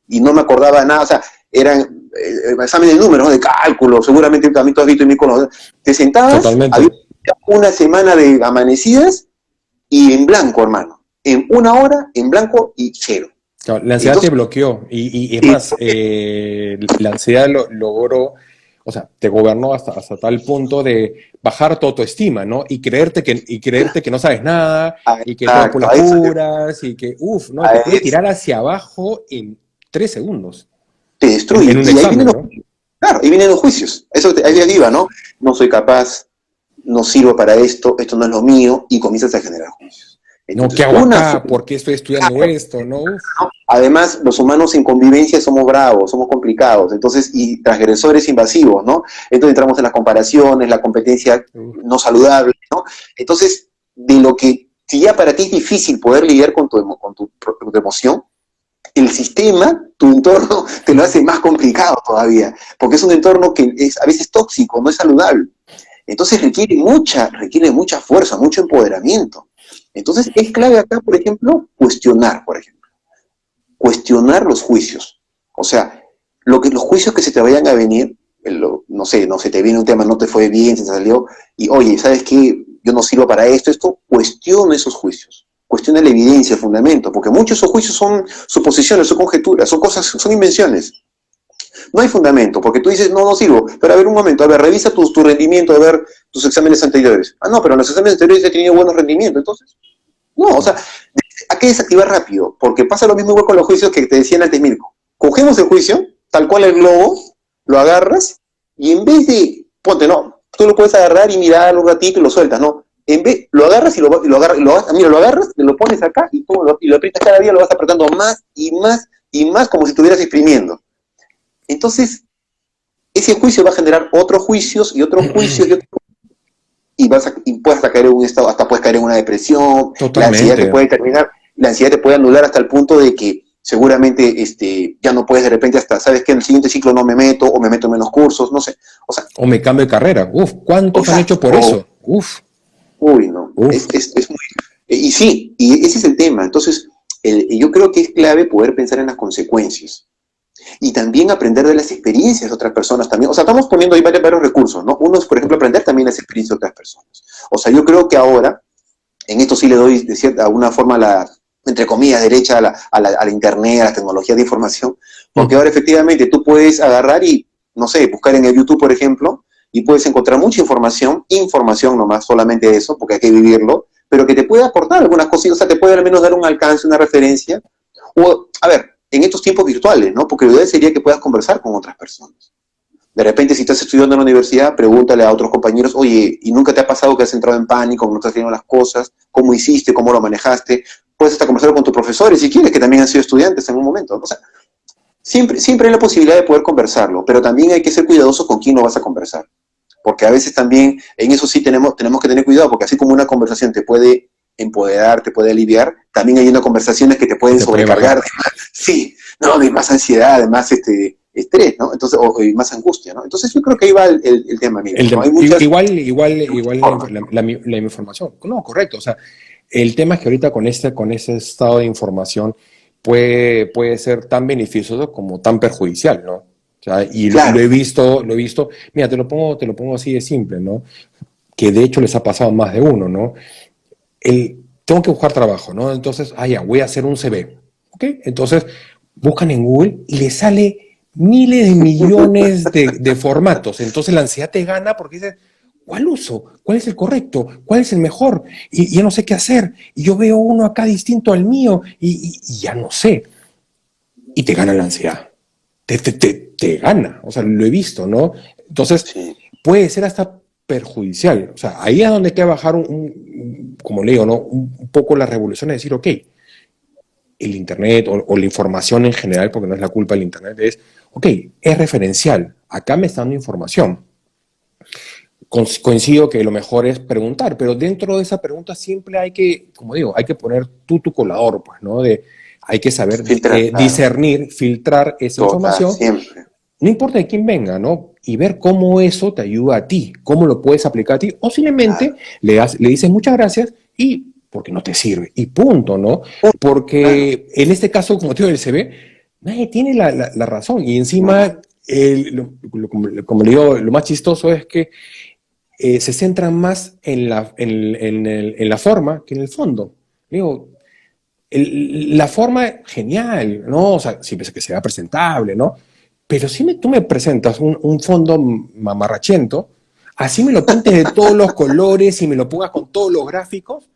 y no me acordaba de nada, o sea, eran exámenes de números, ¿no? De cálculo, seguramente también tú has visto en mi colegio, te sentabas, había Totalmente. una semana de amanecidas, y en blanco, hermano, en una hora, en blanco y cero. Claro, la ansiedad te Entonces, bloqueó y es más, la ansiedad logró, o sea, te gobernó hasta tal punto de bajar tu autoestima, ¿no? Y creerte que no sabes nada y que todo es por exacto, las puras y que, uff, ¿no? Y te puede tirar hacia abajo en 3 segundos te en, destruye, en un y ahí vienen examen, los, ¿no? claro, ahí vienen los juicios, ahí iba, ¿no? No soy capaz, no sirvo para esto no es lo mío, y comienzas a generar juicios. No, ¿qué Entonces, hago acá? ¿Por qué estoy estudiando esto? ¿No? Uf. además, los humanos en convivencia somos bravos, somos complicados, entonces, y transgresores invasivos, ¿no? Entonces entramos en las comparaciones, la competencia no saludable, ¿no? Entonces, si ya para ti es difícil poder lidiar con tu emoción, el sistema, tu entorno, te lo hace más complicado todavía, porque es un entorno que es a veces tóxico, no es saludable. Entonces requiere mucha fuerza, mucho empoderamiento. Entonces es clave acá, por ejemplo, cuestionar los juicios. O sea, los juicios que se te vayan a venir, no sé, no se te viene un tema, no te fue bien, se te salió, y oye, ¿sabes qué? Yo no sirvo para esto, cuestiona esos juicios. Cuestiona la evidencia, el fundamento, porque muchos de esos juicios son suposiciones, son conjeturas, son cosas, son invenciones. No hay fundamento, porque tú dices, no sirvo, pero a ver, un momento, a ver, revisa tu rendimiento, a ver tus exámenes anteriores. Ah, no, pero en los exámenes anteriores he tenido buenos rendimientos, entonces. No, o sea, hay que desactivar rápido, porque pasa lo mismo igual con los juicios que te decían antes, Mirko. Cogemos el juicio, tal cual el globo, lo agarras, y en vez de, ponte, no, tú lo puedes agarrar y mirar un ratito y lo sueltas, no. en vez, lo agarras y lo agarras, mira, lo agarras, lo pones acá y lo aprietas cada día, lo vas apretando más y más y más como si estuvieras exprimiendo. Entonces, ese juicio va a generar otros juicios y otros juicios y puedes caer en un estado, hasta puedes caer en una depresión, Totalmente. la ansiedad te puede anular hasta el punto de que seguramente ya no puedes de repente hasta, sabes que en el siguiente ciclo no me meto o me meto en menos cursos, no sé. O sea, O me cambio de carrera. Uf, ¿cuántos han hecho por eso? Uf, uy, no, uf. es muy... Y sí, y ese es el tema. Entonces, yo creo que es clave poder pensar en las consecuencias. Y también aprender de las experiencias de otras personas también. O sea, estamos poniendo ahí varios recursos, ¿no? Uno es, por ejemplo, aprender también las experiencias de otras personas. O sea, yo creo que ahora, en esto sí le doy de cierta alguna forma entre comillas, derecha a la internet, a las tecnologías de información, porque ahora efectivamente tú puedes agarrar y, no sé, buscar en el YouTube, por ejemplo, y puedes encontrar mucha información nomás, solamente eso, porque hay que vivirlo, pero que te puede aportar algunas cositas, o sea, te puede al menos dar un alcance, una referencia, o, a ver, en estos tiempos virtuales, ¿no? Porque lo ideal sería que puedas conversar con otras personas. De repente, si estás estudiando en la universidad, pregúntale a otros compañeros, oye, ¿y nunca te ha pasado que has entrado en pánico, que no estás haciendo las cosas? ¿Cómo hiciste? ¿Cómo lo manejaste? Puedes hasta conversar con tus profesores, si quieres, que también han sido estudiantes en un momento. O sea, siempre hay la posibilidad de poder conversarlo, pero también hay que ser cuidadosos con quién lo vas a conversar. Porque a veces también, en eso sí tenemos que tener cuidado, porque así como una conversación te puede empoderar, te puede aliviar, también hay unas conversaciones que te pueden Te puede sobrecargar bajar. de más, sí, no, de más ansiedad, de más estrés, ¿no? Entonces, o más angustia, ¿no? Entonces yo creo que ahí va el tema, amigo, ¿no? Hay Igual formas. la información. No, correcto. O sea, el tema es que ahorita con ese estado de información puede ser tan beneficioso como tan perjudicial, ¿no? O sea, y lo Claro, he visto, mira, te lo pongo así de simple, ¿no? Que de hecho les ha pasado a más de uno, ¿no? Tengo que buscar trabajo, ¿no? Entonces, ya, voy a hacer un CV, ¿ok? Entonces, buscan en Google y les sale miles de millones de formatos. Entonces la ansiedad te gana porque dices, ¿cuál uso? ¿Cuál es el correcto? ¿Cuál es el mejor? Y ya no sé qué hacer. Y yo veo uno acá distinto al mío y ya no sé. Y te gana la ansiedad. Te gana. O sea, lo he visto, ¿no? Entonces, sí, puede ser hasta perjudicial. O sea, ahí es donde hay que bajar, como le digo, ¿no? Un poco la revolución, es decir, ok, el Internet o la información en general, porque no es la culpa del Internet, es, ok, es referencial. Acá me está dando información. Coincido que lo mejor es preguntar, pero dentro de esa pregunta siempre hay que, como digo, hay que poner tu colador, pues, ¿no? Hay que saber filtrar, claro, discernir, filtrar esa total, información, siempre, no importa de quién venga, ¿no? Y ver cómo eso te ayuda a ti, cómo lo puedes aplicar a ti, o simplemente claro, le dices muchas gracias y porque no te sirve, y punto, ¿no? claro, Porque en este caso, como te digo, el CV, nadie tiene la razón, y no, encima, como le digo, lo más chistoso es que se centran más en la forma que en el fondo. Digo, la forma, genial, ¿no? O sea, siempre que sea presentable, ¿no? Pero si tú me presentas un fondo mamarrachento, así me lo pintes de todos los colores y me lo pongas con todos los gráficos,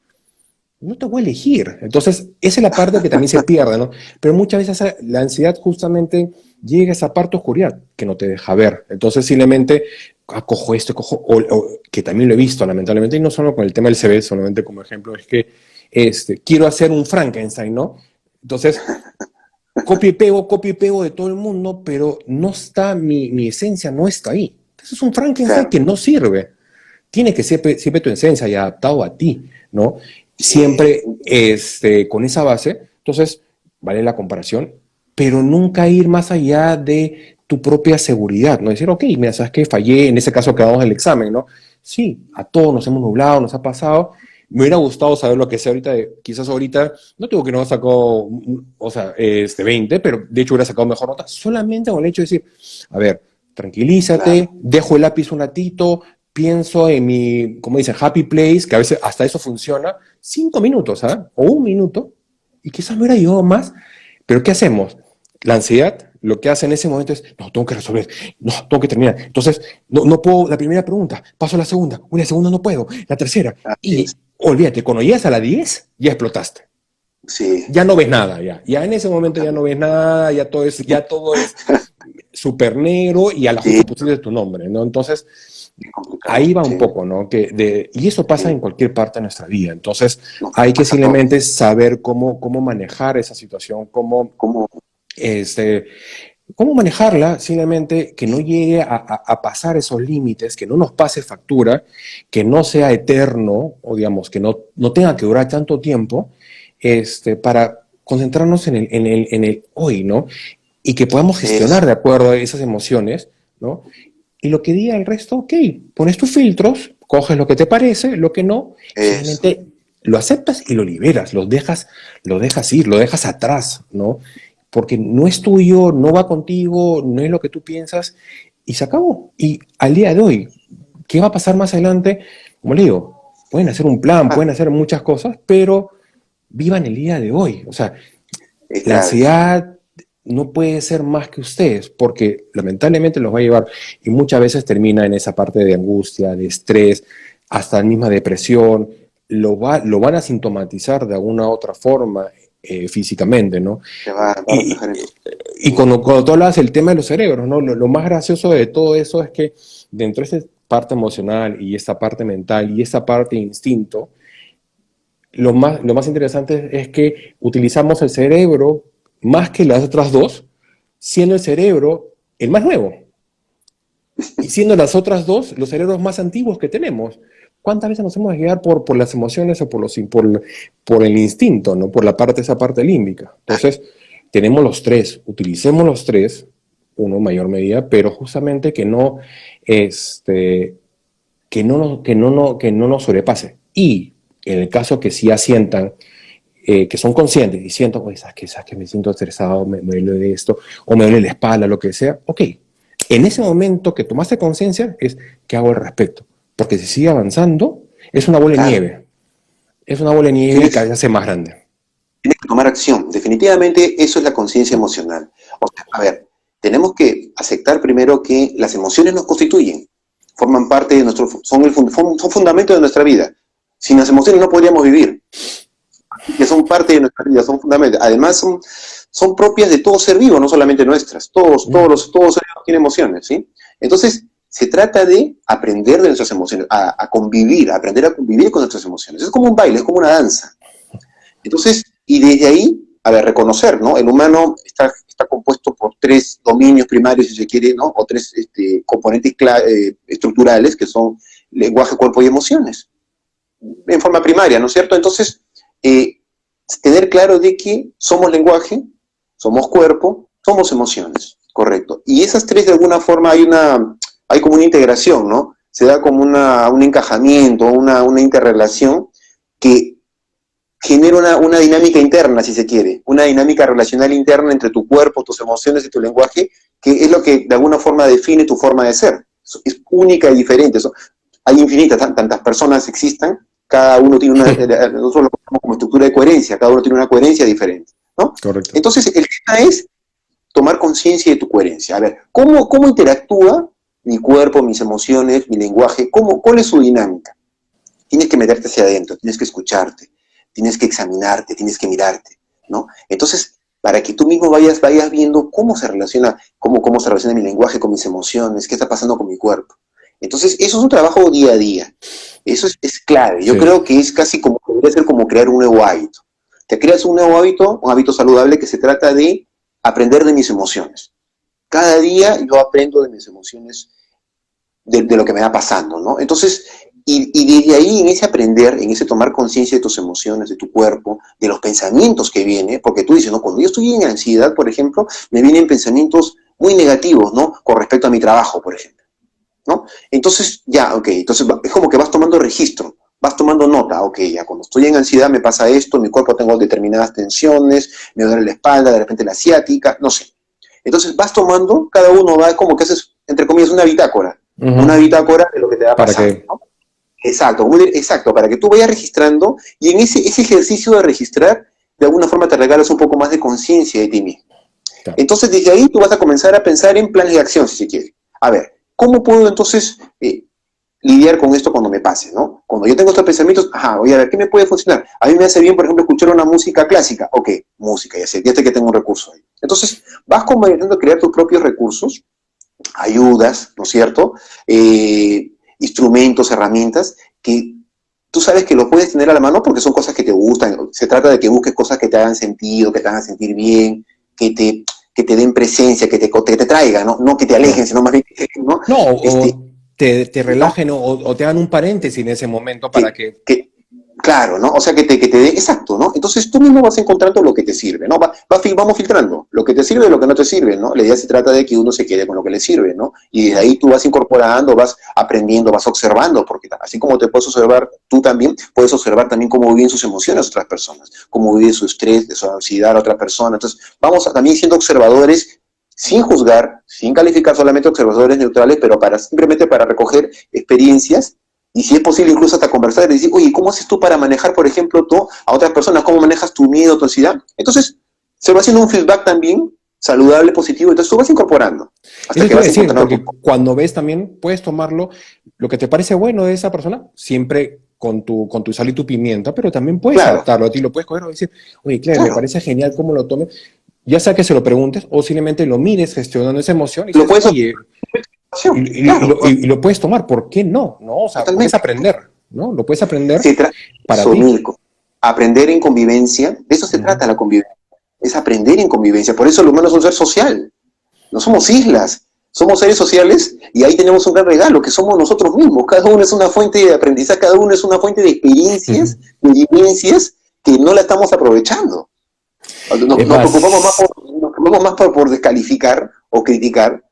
no te voy a elegir. Entonces, esa es la parte que también se pierde, ¿no? Pero muchas veces la ansiedad justamente llega a esa parte oscuridad que no te deja ver. Entonces, simplemente cojo esto, que también lo he visto, lamentablemente, y no solo con el tema del CV, solamente como ejemplo, es que quiero hacer un Frankenstein, ¿no? Entonces, copio y pego de todo el mundo, pero no está, mi esencia no está ahí. Entonces, es un Frankenstein claro, que no sirve. Tiene que ser siempre tu esencia y adaptado a ti, ¿no? sí, Siempre con esa base, entonces vale la comparación, pero nunca ir más allá de tu propia seguridad, ¿no? Decir, ok, mira, sabes que fallé, en ese caso quedamos el examen, ¿no? Sí, a todos nos hemos nublado, nos ha pasado. Me hubiera gustado saber lo que sé ahorita, quizás ahorita, no tengo que no sacó, o sea, 20, pero de hecho hubiera sacado mejor nota, solamente con el hecho de decir, a ver, tranquilízate, claro, dejo el lápiz un ratito, pienso en mi, como dicen, happy place, que a veces hasta eso funciona, 5 minutos, ¿ah? O un minuto, y quizás me hubiera ayudado más, pero ¿qué hacemos? La ansiedad lo que hace en ese momento es, no, tengo que resolver, no, tengo que terminar. Entonces, no puedo, la primera pregunta, paso a la segunda, una segunda no puedo, la tercera, así y es, olvídate, cuando llegas a la 10 ya explotaste. sí, Ya no ves nada, ya en ese momento ya no totalmente. ves nada, ya todo es súper negro y a la Sí, justo pusiste tu nombre, ¿no? Entonces, es complicado. ahí va un Sí, poco, ¿no? Y eso pasa sí. en cualquier parte de nuestra vida. Entonces, Nos hay que pasa a todos. simplemente saber cómo manejar esa situación, ¿Cómo? este, cómo manejarla, simplemente que no llegue a pasar esos límites, que no nos pase factura, que no sea eterno, o digamos, que no tenga que durar tanto tiempo, para concentrarnos en el hoy, ¿no? Y que podamos Eso. gestionar de acuerdo a esas emociones, ¿no? Y lo que diga el resto, ok, pones tus filtros, coges lo que te parece, lo que no, Eso. simplemente lo aceptas y lo liberas, lo dejas ir, lo dejas atrás, ¿no? Porque no es tuyo, no va contigo, no es lo que tú piensas, y se acabó. Y al día de hoy, ¿qué va a pasar más adelante? Como le digo, pueden hacer un plan, Ah, pueden hacer muchas cosas, pero vivan el día de hoy. O sea, la claro. ansiedad no puede ser más que ustedes, porque lamentablemente los va a llevar y muchas veces termina en esa parte de angustia, de estrés, hasta la misma depresión, lo van a sintomatizar de alguna otra forma físicamente, ¿no? Va a Y, reflejar en tu... y cuando tú hablas del tema de los cerebros, ¿no? Lo más gracioso de todo eso es que dentro de esta parte emocional y esta parte mental y esta parte de instinto, lo más interesante es que utilizamos el cerebro más que las otras dos, siendo el cerebro el más nuevo y siendo las otras dos los cerebros más antiguos que tenemos. ¿Cuántas veces nos hemos de guiar por las emociones o por el instinto, ¿no? Por esa parte límbica? Entonces, tenemos los tres, utilicemos los tres, uno en mayor medida, pero justamente este, que no nos sobrepase. Y en el caso que sí asientan, que son conscientes y siento, oye, ¿sabes que me siento estresado, me duele esto, o me duele la espalda, lo que sea? Ok, en ese momento que tomaste conciencia es, ¿qué hago al respecto? Porque si sigue avanzando, es una bola de Claro, nieve. Es una bola de nieve y cada tienes, vez se hace más grande. tienes que tomar acción. Definitivamente eso es la conciencia emocional. O sea, a ver, tenemos que aceptar primero que las emociones nos constituyen, forman parte de nuestro, son fundamento de nuestra vida. Sin las emociones no podríamos vivir, que son parte de nuestra vida, son fundamentos. Además son propias de todo ser vivo, no solamente nuestras. Todos ser vivos tienen emociones, ¿sí? Entonces, se trata de aprender de nuestras emociones, a aprender a convivir con nuestras emociones. Es como un baile, es como una danza. Entonces, y desde ahí, a ver, reconocer, ¿no? El humano está compuesto por tres dominios primarios, si se quiere, ¿no? O tres componentes estructurales, que son lenguaje, cuerpo y emociones, en forma primaria, ¿no es cierto? Entonces, eh, tener claro de que somos lenguaje, somos cuerpo, somos emociones, correcto. Y esas tres, de alguna forma, hay como una integración, ¿no? Se da como un encajamiento, una interrelación que genera una dinámica interna, si se quiere, una dinámica relacional interna entre tu cuerpo, tus emociones y tu lenguaje, que es lo que de alguna forma define tu forma de ser. Es única y diferente. Hay infinitas, tantas personas existan, cada uno tiene nosotros lo conocemos como estructura de coherencia, cada uno tiene una coherencia diferente, ¿no? Correcto. Entonces, el tema es tomar conciencia de tu coherencia. A ver, ¿cómo interactúa mi cuerpo, mis emociones, mi lenguaje? ¿Cuál es su dinámica? Tienes que meterte hacia adentro, tienes que escucharte, tienes que examinarte, tienes que mirarte, ¿no? Entonces, para que tú mismo vayas viendo cómo se relaciona mi lenguaje con mis emociones, qué está pasando con mi cuerpo. Entonces, eso es un trabajo día a día. Eso es clave. Yo Sí, creo que es casi como, debería ser como crear un nuevo hábito. Te creas un hábito saludable que se trata de aprender de mis emociones. Cada día yo aprendo de mis emociones, de lo que me va pasando, ¿no? Entonces, y desde ahí, en ese aprender, en ese tomar conciencia de tus emociones, de tu cuerpo, de los pensamientos que vienen, porque tú dices, ¿no? Cuando yo estoy en ansiedad, por ejemplo, me vienen pensamientos muy negativos, ¿no? Con respecto a mi trabajo, por ejemplo, ¿no? Entonces, ya, ok, entonces es como que vas tomando registro, vas tomando nota, ok, ya cuando estoy en ansiedad me pasa esto, en mi cuerpo tengo determinadas tensiones, me duele la espalda, de repente la ciática, no sé. Entonces vas tomando, cada uno va como que haces, entre comillas, una uh-huh. bitácora de lo que te va ¿Para pasando, qué? ¿no? Exacto, para que tú vayas registrando y en ese ejercicio de registrar, de alguna forma te regalas un poco más de conciencia de ti mismo. Claro. Entonces, desde ahí tú vas a comenzar a pensar en planes de acción, si se quiere. A ver, ¿cómo puedo entonces lidiar con esto cuando me pase, ¿no? Cuando yo tengo estos pensamientos, voy a ver, ¿qué me puede funcionar? A mí me hace bien, por ejemplo, escuchar una música clásica. Ok, música, ya sé que tengo un recurso ahí. Entonces, vas comenzando a crear tus propios recursos ayudas, ¿no es cierto? Instrumentos, herramientas que tú sabes que lo puedes tener a la mano porque son cosas que te gustan. Se trata de que busques cosas que te hagan sentido, que te hagan sentir bien, que te den presencia, que te traigan, ¿no? No que te alejen, Claro. sino más bien, ¿no? No, Este, o te ¿no? relajen o te hagan un paréntesis en ese momento para que... Que, claro, ¿no? O sea, que te dé, exacto, ¿no? Entonces tú mismo vas encontrando lo que te sirve, ¿no? Vamos filtrando lo que te sirve y lo que no te sirve, ¿no? La idea se trata de que uno se quede con lo que le sirve, ¿no? Y desde ahí tú vas incorporando, vas aprendiendo, vas observando, porque así como te puedes observar, tú también puedes observar también cómo viven sus emociones otras personas, cómo vive su estrés, su ansiedad a otra persona. Entonces, vamos también siendo observadores sin juzgar, sin calificar, solamente observadores neutrales, pero simplemente para recoger experiencias y si es posible incluso hasta conversar y decir, oye, ¿cómo haces tú para manejar, por ejemplo, tú a otras personas? ¿Cómo manejas tu miedo, tu ansiedad? Entonces, se va haciendo un feedback también saludable, positivo, entonces tú vas incorporando hasta Eso que te iba a vas decir, encontrando porque tu... cuando ves también, puedes tomarlo, lo que te parece bueno de esa persona, siempre con tu sal y tu pimienta, pero también puedes Claro, adaptarlo a ti, lo puedes coger y decir, oye, claro, me claro. parece genial cómo lo tomes, ya sea que se lo preguntes o simplemente lo mires gestionando esa emoción y Lo dices, puedes oye, claro, y lo puedes tomar, ¿por qué no? ¿No? O sea, puedes totalmente. aprender, ¿no? Lo puedes aprender Se trata de para eso, ti. Mirko. Aprender en convivencia, de eso se Ujú. trata la convivencia. Es aprender en convivencia. Por eso el humano es un ser social. No somos islas, somos seres sociales y ahí tenemos un gran regalo, que somos nosotros mismos. Cada uno es una fuente de aprendizaje, cada uno es una fuente de experiencias, de vivencias que no la estamos aprovechando. Es Nos preocupamos más, por descalificar o criticar.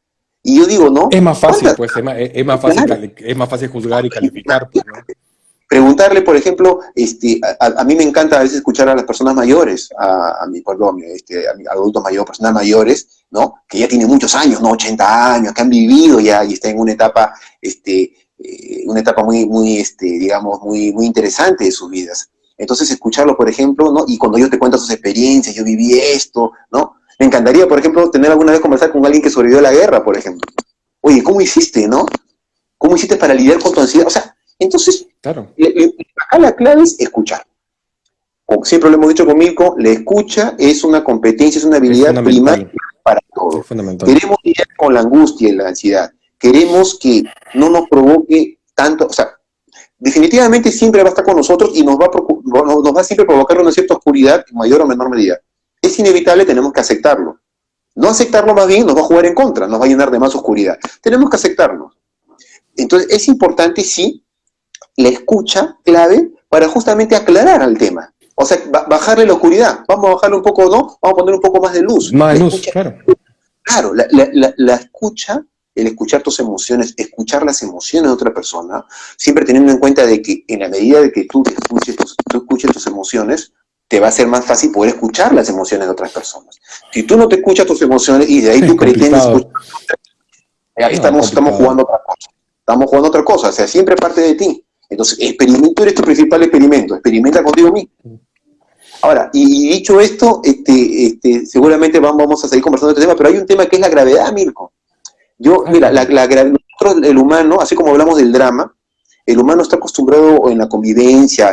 Y yo digo, es ¿no? más fácil, ¿Cuántas? pues, es más fácil, Claro. es más fácil juzgar y calificar, pues, ¿no? Preguntarle, por ejemplo, a mí me encanta a veces escuchar a las personas mayores, a mi adultos mayores, personas mayores, ¿no? Que ya tienen muchos años, ¿no? 80 años, que han vivido ya y están en una etapa digamos, muy interesante de sus vidas. Entonces, escucharlo, por ejemplo, ¿no? Y cuando ellos te cuentan sus experiencias, yo viví esto, ¿no? Me encantaría, por ejemplo, tener alguna vez conversar con alguien que sobrevivió a la guerra, por ejemplo. Oye, ¿cómo hiciste, no? ¿Cómo hiciste para lidiar con tu ansiedad? O sea, entonces, Claro, acá la clave es escuchar. Como siempre lo hemos dicho con Mirko, la escucha es una competencia, es una es habilidad primaria fundamental, para es todo. fundamental. Queremos lidiar con la angustia y la ansiedad. Queremos que no nos provoque tanto, o sea, definitivamente siempre va a estar con nosotros y nos va a siempre provocar una cierta oscuridad en mayor o menor medida. Es inevitable, tenemos que aceptarlo. No aceptarlo más bien nos va a jugar en contra, nos va a llenar de más oscuridad. Tenemos que aceptarlo. Entonces es importante, sí, la escucha clave para justamente aclarar al tema. O sea, bajarle la oscuridad. Vamos a bajarle un poco, ¿no? Vamos a poner un poco más de luz. Más La luz, escucha, claro. claro, la escucha, el escuchar tus emociones, escuchar las emociones de otra persona, siempre teniendo en cuenta de que en la medida de que tú escuches tus emociones, te va a ser más fácil poder escuchar las emociones de otras personas. Si tú no te escuchas tus emociones y de ahí Es tú pretendes escuchar, complicado. No, es estamos complicado. jugando otra cosa. Estamos jugando otra cosa, o sea, siempre parte de ti. Entonces, tú eres tu principal experimento, experimenta contigo mismo. Ahora, y dicho esto, seguramente vamos a seguir conversando de este tema, pero hay un tema que es la gravedad, Mirko. Ah, Mira, claro. nosotros, el humano, así como hablamos del drama, el humano está acostumbrado en la convivencia,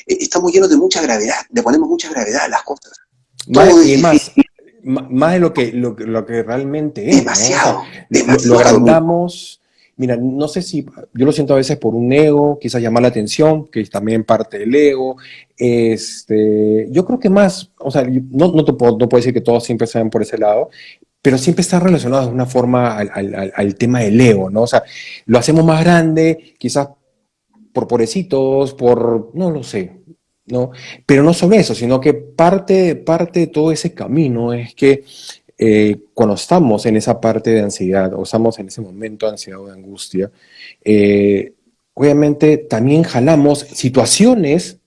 estamos llenos de mucha gravedad, le ponemos mucha gravedad a las cosas. Más, Todo es y difícil, más, más de lo que realmente es, ¿no? O sea, demasiado, lo demasiado, Mirko. agrandamos. Mira, no sé si, yo lo siento a veces por un ego, quizás llamar la atención, que es también parte del ego. Yo creo que más, o sea, no puedo decir que todos siempre se ven por ese lado, pero siempre está relacionado de una forma al tema del ego, ¿no? O sea, lo hacemos más grande, quizás por pobrecitos, no lo sé, ¿no? Pero no solo eso, sino que parte de todo ese camino es que cuando estamos en esa parte de ansiedad o estamos en ese momento de ansiedad o de angustia, eh, obviamente también jalamos situaciones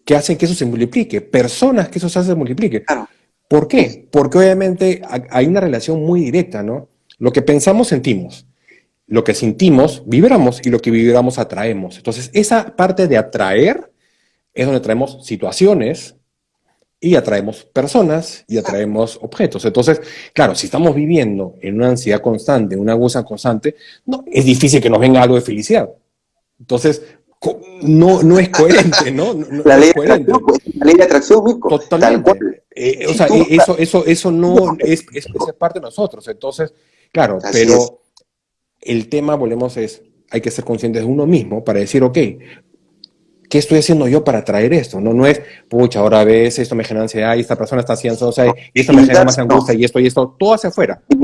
que hacen que eso se multiplique, personas que eso se multiplique. Claro, ¿Por qué? Porque obviamente hay una relación muy directa, ¿no? Lo que pensamos, sentimos. Lo que sentimos, vibramos y lo que vibramos atraemos. Entonces, esa parte de atraer es donde traemos situaciones y atraemos personas y atraemos objetos. Entonces, claro, si estamos viviendo en una ansiedad constante, en una angustia constante, no, es difícil que nos venga algo de felicidad. Entonces, no es coherente, ¿no? la No ley es de atracción, coherente. pues, la ley de atracción, Mirko, tal cual. Totalmente. O Si sea, tú, eso no es parte de nosotros. Entonces, Claro, Así es. pero el tema, volvemos, hay que ser conscientes de uno mismo para decir, ok, ¿qué estoy haciendo yo para traer esto? No, no es, pucha, ahora ves, esto me genera ansiedad, y esta persona está ansiosa, y esto me genera más Victimizarse, no. angustia, y esto, todo hacia afuera. Ok,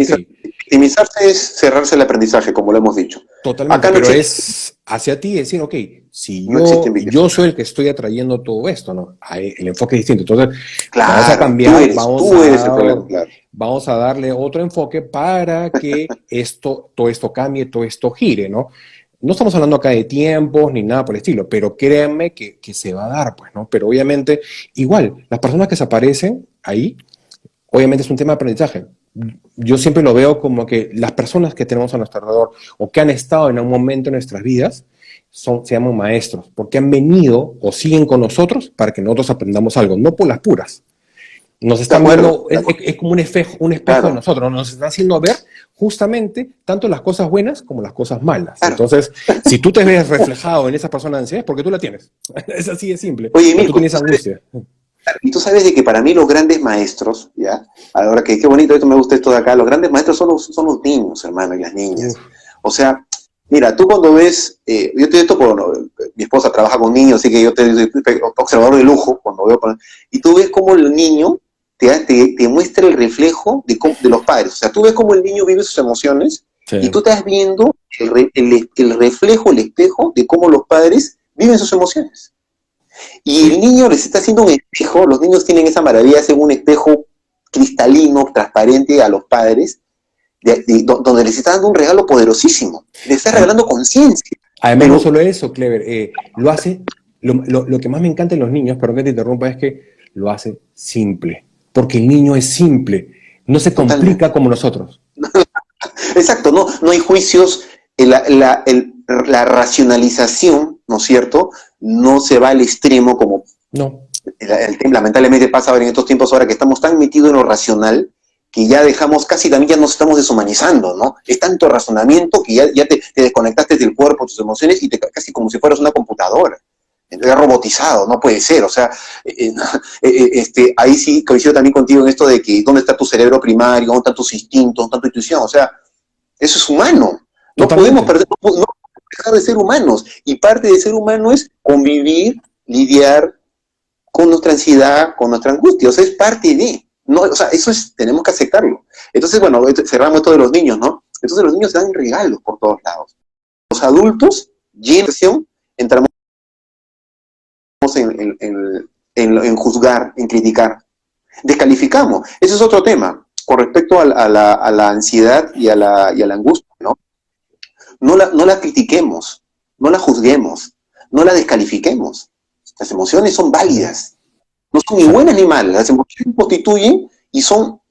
Victimizarse es cerrarse el aprendizaje, como lo hemos dicho. totalmente, Acá no pero existe, es hacia ti decir, ok, si no existe yo soy el que estoy atrayendo todo esto, ¿no? El enfoque es distinto. Entonces, vamos a claro, cambiar, tú eres el problema, claro. vamos a darle otro enfoque para que todo esto cambie, todo esto gire, ¿no? No estamos hablando acá de tiempos ni nada por el estilo, pero créanme que se va a dar, pues, ¿no? Pero obviamente, igual, las personas que se aparecen ahí, obviamente es un tema de aprendizaje. Yo siempre lo veo como que las personas que tenemos a nuestro alrededor o que han estado en un momento en nuestras vidas se llaman maestros, porque han venido o siguen con nosotros para que nosotros aprendamos algo, no por las puras. Nos De están acuerdo, viendo, de acuerdo. es como un espejo de Claro, nosotros, nos está haciendo ver justamente tanto las cosas buenas como las cosas malas. claro. Entonces, si tú te ves reflejado en esa persona de ansiedad, es porque tú la tienes. Es así de simple. Oye, O tú Mirko, tienes angustia. y tú sabes de que para mí los grandes maestros, ¿ya? Ahora que qué bonito, esto me gusta esto de acá, los grandes maestros son los niños, hermano, y las niñas. Uf, O sea, mira, tú cuando ves, yo te esto mi esposa trabaja con niños, así que yo te soy observador de lujo cuando veo, y tú ves cómo el niño te muestra el reflejo de los padres. O sea, tú ves cómo el niño vive sus emociones y sí. tú estás viendo el reflejo, el espejo de cómo los padres viven sus emociones. Y el Sí, niño les está haciendo un espejo, los niños tienen esa maravilla, hacen un espejo cristalino, transparente a los padres, donde les está dando un regalo poderosísimo, les está regalando conciencia. además, no Pero solo eso, Clever, lo hace, lo que más me encanta en los niños, perdón que te interrumpa, es que lo hace simple, porque el niño es simple, no se complica totalmente. como nosotros. Exacto, no hay juicios, la racionalización, ¿no es cierto? No se va al extremo como No, lamentablemente pasa ahora en estos tiempos, ahora que estamos tan metidos en lo racional, que ya dejamos, casi también ya nos estamos deshumanizando, ¿no? Es tanto razonamiento que ya te desconectaste del cuerpo, tus emociones, y casi como si fueras una computadora. Ya robotizado, no puede ser, o sea, ahí sí coincido también contigo en esto de que dónde está tu cerebro primario, dónde están tus instintos, dónde está tu intuición, o sea, eso es humano, no podemos totalmente. perder, no podemos dejar de ser humanos, y parte de ser humano es convivir, lidiar con nuestra ansiedad, con nuestra angustia, o sea, es parte de, no, o sea, eso es, tenemos que aceptarlo. Entonces, bueno, cerramos esto de los niños, ¿no? Entonces los niños se dan regalos por todos lados. Los adultos, llenos de presión, entramos en juzgar, en criticar, descalificamos. Ese es otro tema, con respecto a la ansiedad y a la angustia, ¿no? No la critiquemos, no la juzguemos, no la descalifiquemos. Las emociones son No. válidas, no son ni Exacto. buenas ni malas, las emociones constituyen y son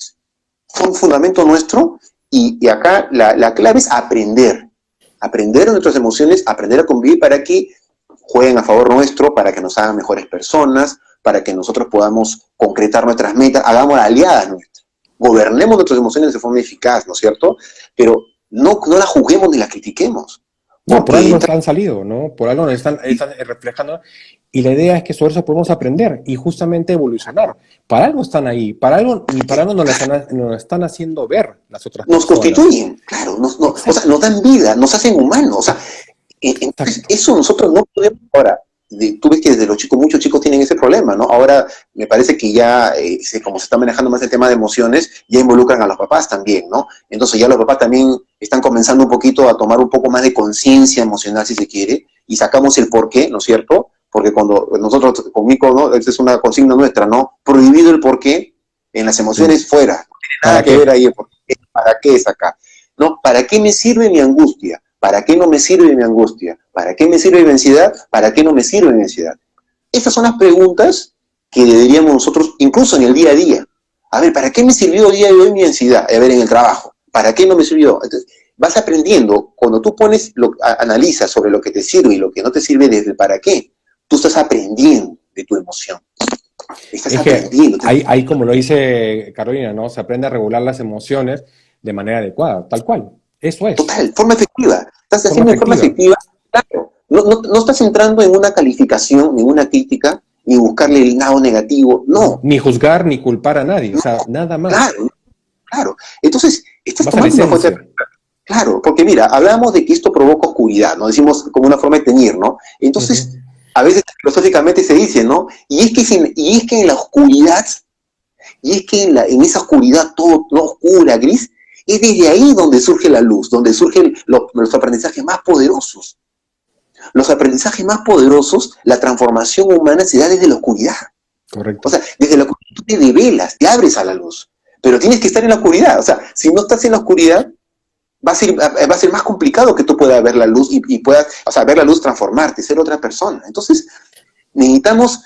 fundamento nuestro, y acá la clave es aprender de nuestras emociones, aprender a convivir para que jueguen a favor nuestro, para que nos hagan mejores personas, para que nosotros podamos concretar nuestras metas, hagamos aliadas nuestras, gobernemos nuestras emociones de forma eficaz, ¿no es cierto? Pero no la juguemos ni la critiquemos, No, por porque algo nos han salido, ¿no? Por algo nos están reflejando. Y la idea es que sobre eso podemos aprender y justamente evolucionar. Para algo están ahí, para algo nos están haciendo ver las otras nos personas. constituyen, claro, o sea, Exacto, nos dan vida, nos hacen humanos, o sea, entonces exacto. eso nosotros no podemos ahora. Tú ves que desde los chicos, muchos chicos tienen ese problema, ¿no? Ahora me parece que ya, como se está manejando más el tema de emociones, ya involucran a los papás también, ¿no? Entonces ya los papás también están comenzando un poquito a tomar un poco más de conciencia emocional, si se quiere, y sacamos el porqué, ¿no es cierto? Porque cuando nosotros, conmigo, ¿no? Esa es una consigna nuestra, ¿no? Prohibido el porqué, en las Sí. emociones fuera, no tiene nada ¿Para que ver qué? ahí el porqué, ¿para qué es acá? ¿No? ¿Para qué me sirve mi angustia? ¿Para qué no me sirve mi angustia? ¿Para qué me sirve mi ansiedad? ¿Para qué no me sirve mi ansiedad? Estas son las preguntas que deberíamos nosotros, incluso en el día a día. A ver, ¿para qué me sirvió el día de hoy mi ansiedad? A ver, en el trabajo. ¿Para qué no me sirvió? Entonces, vas aprendiendo. Cuando tú analizas sobre lo que te sirve y lo que no te sirve desde el para qué, tú estás aprendiendo de tu emoción. Estás Es que aprendiendo. hay, como lo dice Carolina, ¿no? Se aprende a regular las emociones de manera adecuada, tal cual. Eso es, Total, forma efectiva. Estás forma haciendo de forma efectiva. efectiva, claro. No estás entrando en una calificación, ni una crítica, ni buscarle el lado negativo. No, Ni juzgar ni culpar a nadie, o sea, nada más. claro, claro. Entonces, estás Vas a la tomando una fuente, esencia. porque mira, hablamos de que esto provoca oscuridad, ¿no? Decimos como una forma de teñir, ¿no? Entonces, a veces filosóficamente se dice, ¿no? Y es que en la oscuridad, y es que en esa oscuridad todo, no oscura, gris, es desde ahí donde surge la luz, donde surgen los aprendizajes más poderosos. Los aprendizajes más poderosos, la transformación humana se da desde la oscuridad. Correcto. O sea, desde la oscuridad tú te develas, te abres a la luz. Pero tienes que estar en la oscuridad. O sea, si no estás en la oscuridad, va a ser más complicado que tú puedas ver la luz y puedas, o sea, ver la luz, transformarte, ser otra persona. Entonces, necesitamos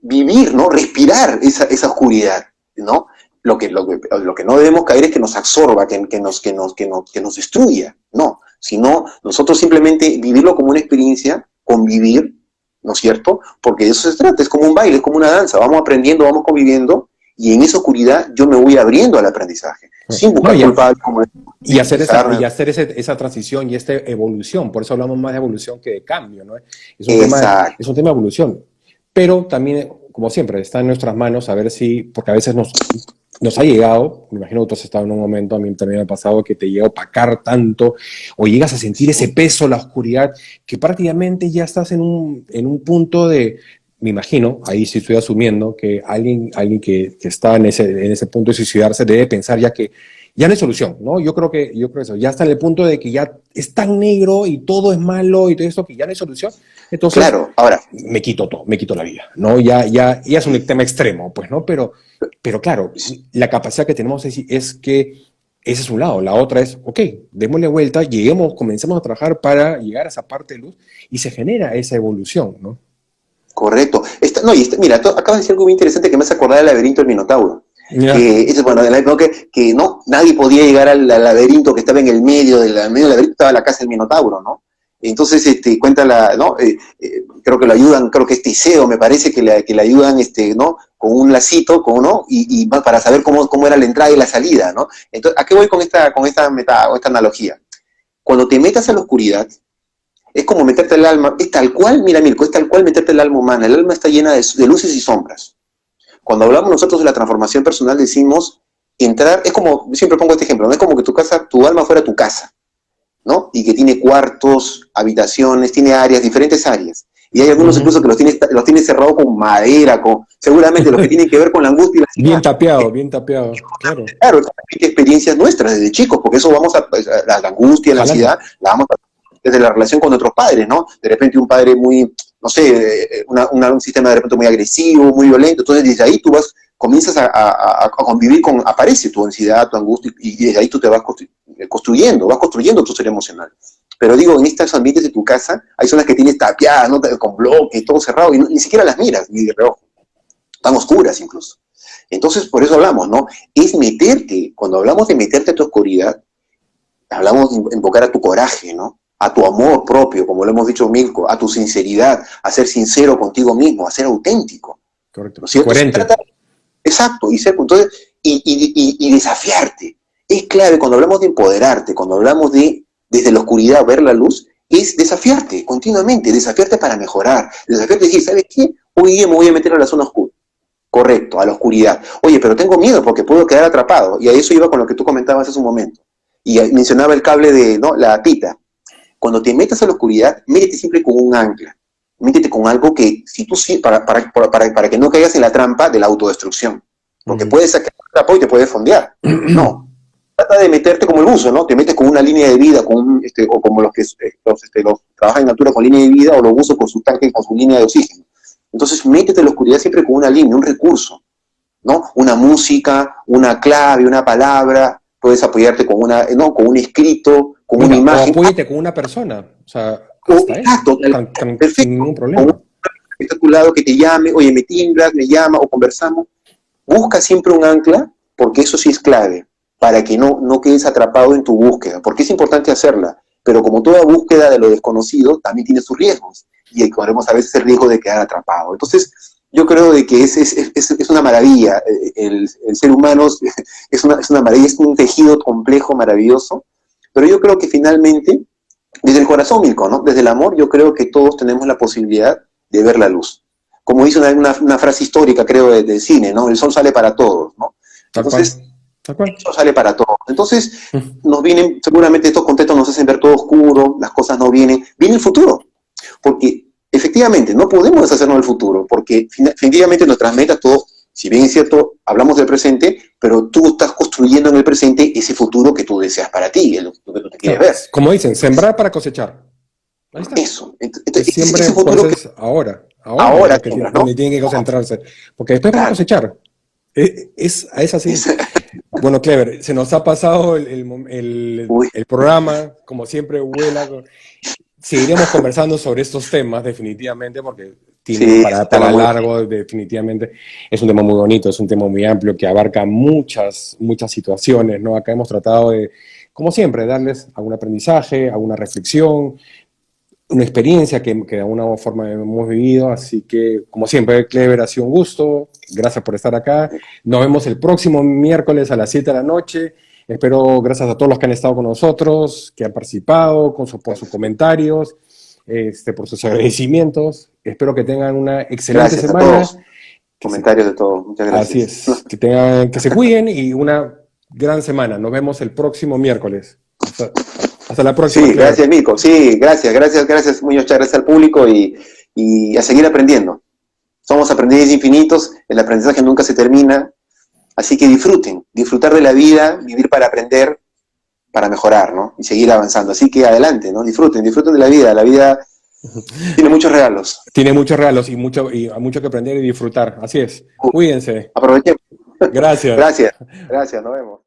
vivir, ¿no? Respirar esa oscuridad, ¿no? Lo que no debemos caer es que nos absorba, que nos destruya, no, sino nosotros simplemente vivirlo como una experiencia, convivir, ¿no es cierto? Porque de eso se trata, es como un baile, es como una danza, vamos aprendiendo, vamos conviviendo, y en esa oscuridad yo me voy abriendo al aprendizaje, sin buscar culpables como y hacer esa transición y esta evolución, por eso hablamos más de evolución que de cambio, ¿no? Es un tema de evolución, pero también, como siempre, está en nuestras manos saber si, porque a veces nos ha llegado, me imagino que tú has estado en un momento, a mí también me ha pasado, que te llega a opacar tanto, o llegas a sentir ese peso, la oscuridad, que prácticamente ya estás en un punto de, me imagino, ahí sí estoy asumiendo, que alguien que está en ese punto de suicidarse debe pensar ya que ya no hay solución, ¿no? Yo creo que eso, ya está en el punto de que ya es tan negro y todo es malo y todo esto que ya no hay solución. Entonces, claro, ahora me quito todo, me quito la vida, ¿no? Ya es un tema extremo, pues, ¿no? Pero claro, la capacidad que tenemos es que ese es un lado. La otra es, ok, démosle vuelta, comencemos a trabajar para llegar a esa parte de luz y se genera esa evolución, ¿no? Correcto. Mira, acabas de decir algo muy interesante que me hace acordar del laberinto del Minotauro. Yeah. Que no, nadie podía llegar al laberinto que estaba en el medio del laberinto, estaba la casa del Minotauro, ¿no? Entonces, cuenta ¿no? Creo que lo ayudan, creo que es Teseo, me parece que le ayudan, ¿no? Con un lacito, ¿no? Y para saber cómo era la entrada y la salida, ¿no? Entonces, ¿a qué voy con esta analogía? Cuando te metas a la oscuridad, es como meterte el alma, es tal cual, mira Mirko, es tal cual meterte el alma humana, el alma está llena de luces y sombras. Cuando hablamos nosotros de la transformación personal decimos entrar, es como, siempre pongo este ejemplo, ¿no? Es como que tu alma fuera tu casa, ¿no? Y que tiene cuartos, habitaciones, tiene áreas, diferentes áreas. Y hay algunos incluso que los tiene cerrados con madera, seguramente los que tienen que ver con la angustia y la ansiedad. Bien tapeado, claro. Claro, experiencias nuestras desde chicos, porque eso la angustia, la ansiedad, la vamos a desde la relación con nuestros padres, ¿no? De repente un padre muy, no sé, un sistema de repente muy agresivo, muy violento, entonces desde ahí tú comienzas a convivir aparece tu ansiedad, tu angustia, y desde ahí tú te vas construyendo tu ser emocional. Pero digo, en estos ambientes de tu casa, hay zonas que tienes tapiadas, ¿no? Con bloques, todo cerrado, y ni siquiera las miras, ni de reojo. Están oscuras incluso. Entonces, por eso hablamos, ¿no? Es meterte, cuando hablamos de meterte a tu oscuridad, hablamos de invocar a tu coraje, ¿no? A tu amor propio, como lo hemos dicho Mirko, a tu sinceridad, a ser sincero contigo mismo, a ser auténtico. Correcto. ¿No es cierto? Coherente. Exacto, y desafiarte. Es clave cuando hablamos de empoderarte, cuando hablamos de desde la oscuridad ver la luz, es desafiarte continuamente, desafiarte para mejorar, desafiarte y decir, ¿sabes qué? Hoy día me voy a meter a la zona oscura. Correcto, a la oscuridad. Oye, pero tengo miedo porque puedo quedar atrapado. Y a eso iba con lo que tú comentabas hace un momento. Y mencionaba el cable de, ¿no? La pita. Cuando te metas a la oscuridad, métete siempre con un ancla. Métete con algo que, si tú para que no caigas en la trampa de la autodestrucción. Porque puedes sacar atrapado y te puedes fondear. No. Trata de meterte como el buzo, ¿no? Te metes con una línea de vida, o como los que los trabajan en natura con línea de vida, o los buzos con su tanque, con su línea de oxígeno. Entonces, métete en la oscuridad siempre con una línea, un recurso, ¿no? Una música, una clave, una palabra, puedes apoyarte con con un escrito, con una imagen. O apóyate con una persona, o sea, exacto, sin ningún problema. Con un que está a tu lado que te llame, oye, me timbras, me llama, o conversamos. Busca siempre un ancla, porque eso sí es clave, para que no quedes atrapado en tu búsqueda, porque es importante hacerla, pero como toda búsqueda de lo desconocido, también tiene sus riesgos, y corremos a veces el riesgo de quedar atrapado. Entonces, yo creo de que es una maravilla, el ser humano es una maravilla, es un tejido complejo, maravilloso, pero yo creo que finalmente, desde el corazón, Mirko, ¿no? Desde el amor, yo creo que todos tenemos la posibilidad de ver la luz. Como dice una frase histórica, creo, del cine, ¿no? El sol sale para todos, ¿no? Entonces, tal cual. Eso sale para todos. Entonces, Mm. nos vienen, seguramente estos contextos nos hacen ver todo oscuro, las cosas no vienen. Viene el futuro, porque efectivamente no podemos deshacernos del futuro, porque definitivamente nuestras metas, todo, si bien es cierto, hablamos del presente, pero tú estás construyendo en el presente ese futuro que tú deseas para ti, lo que tú te quieres Claro, ver. como dicen, sembrar para cosechar. Ahí está. Eso. Es Entonces, siempre, ese por eso futuro que es ahora. Ahora es ahora lo que siembras, ¿no? donde tienen que concentrarse. Porque después van a Claro. cosechar. Es así. Es- Bueno, Clever, se nos ha pasado Uy, el programa, como siempre vuela. Seguiremos conversando sobre estos temas definitivamente porque tienen sí, es un tema para muy largo, definitivamente. Es un tema muy bonito, es un tema muy amplio que abarca muchas situaciones, ¿no? Acá hemos tratado de, como siempre, darles algún aprendizaje, alguna reflexión, una experiencia que de alguna forma hemos vivido, así que como siempre, Clever, ha sido un gusto, gracias por estar acá, nos vemos el próximo miércoles a las 7 de la noche, espero, gracias a todos los que han estado con nosotros, que han participado, por sus gracias. comentarios, por sus agradecimientos, espero que tengan una excelente Gracias a semana, todos. que se, Comentarios de todos. Muchas así gracias. es, que tengan, que se cuiden y una gran semana, nos vemos el próximo miércoles, hasta la próxima, Sí, Clever. gracias, Mirko. Sí, gracias, muchas gracias al público y a seguir aprendiendo. Somos aprendices infinitos, el aprendizaje nunca se termina, así que disfrutar de la vida, vivir para aprender, para mejorar, ¿no? Y seguir avanzando. Así que adelante, ¿no? Disfruten de la vida tiene muchos regalos. Tiene muchos regalos y mucho que aprender y disfrutar. Así es. Cuídense. Aprovechemos. Gracias. Gracias, nos vemos.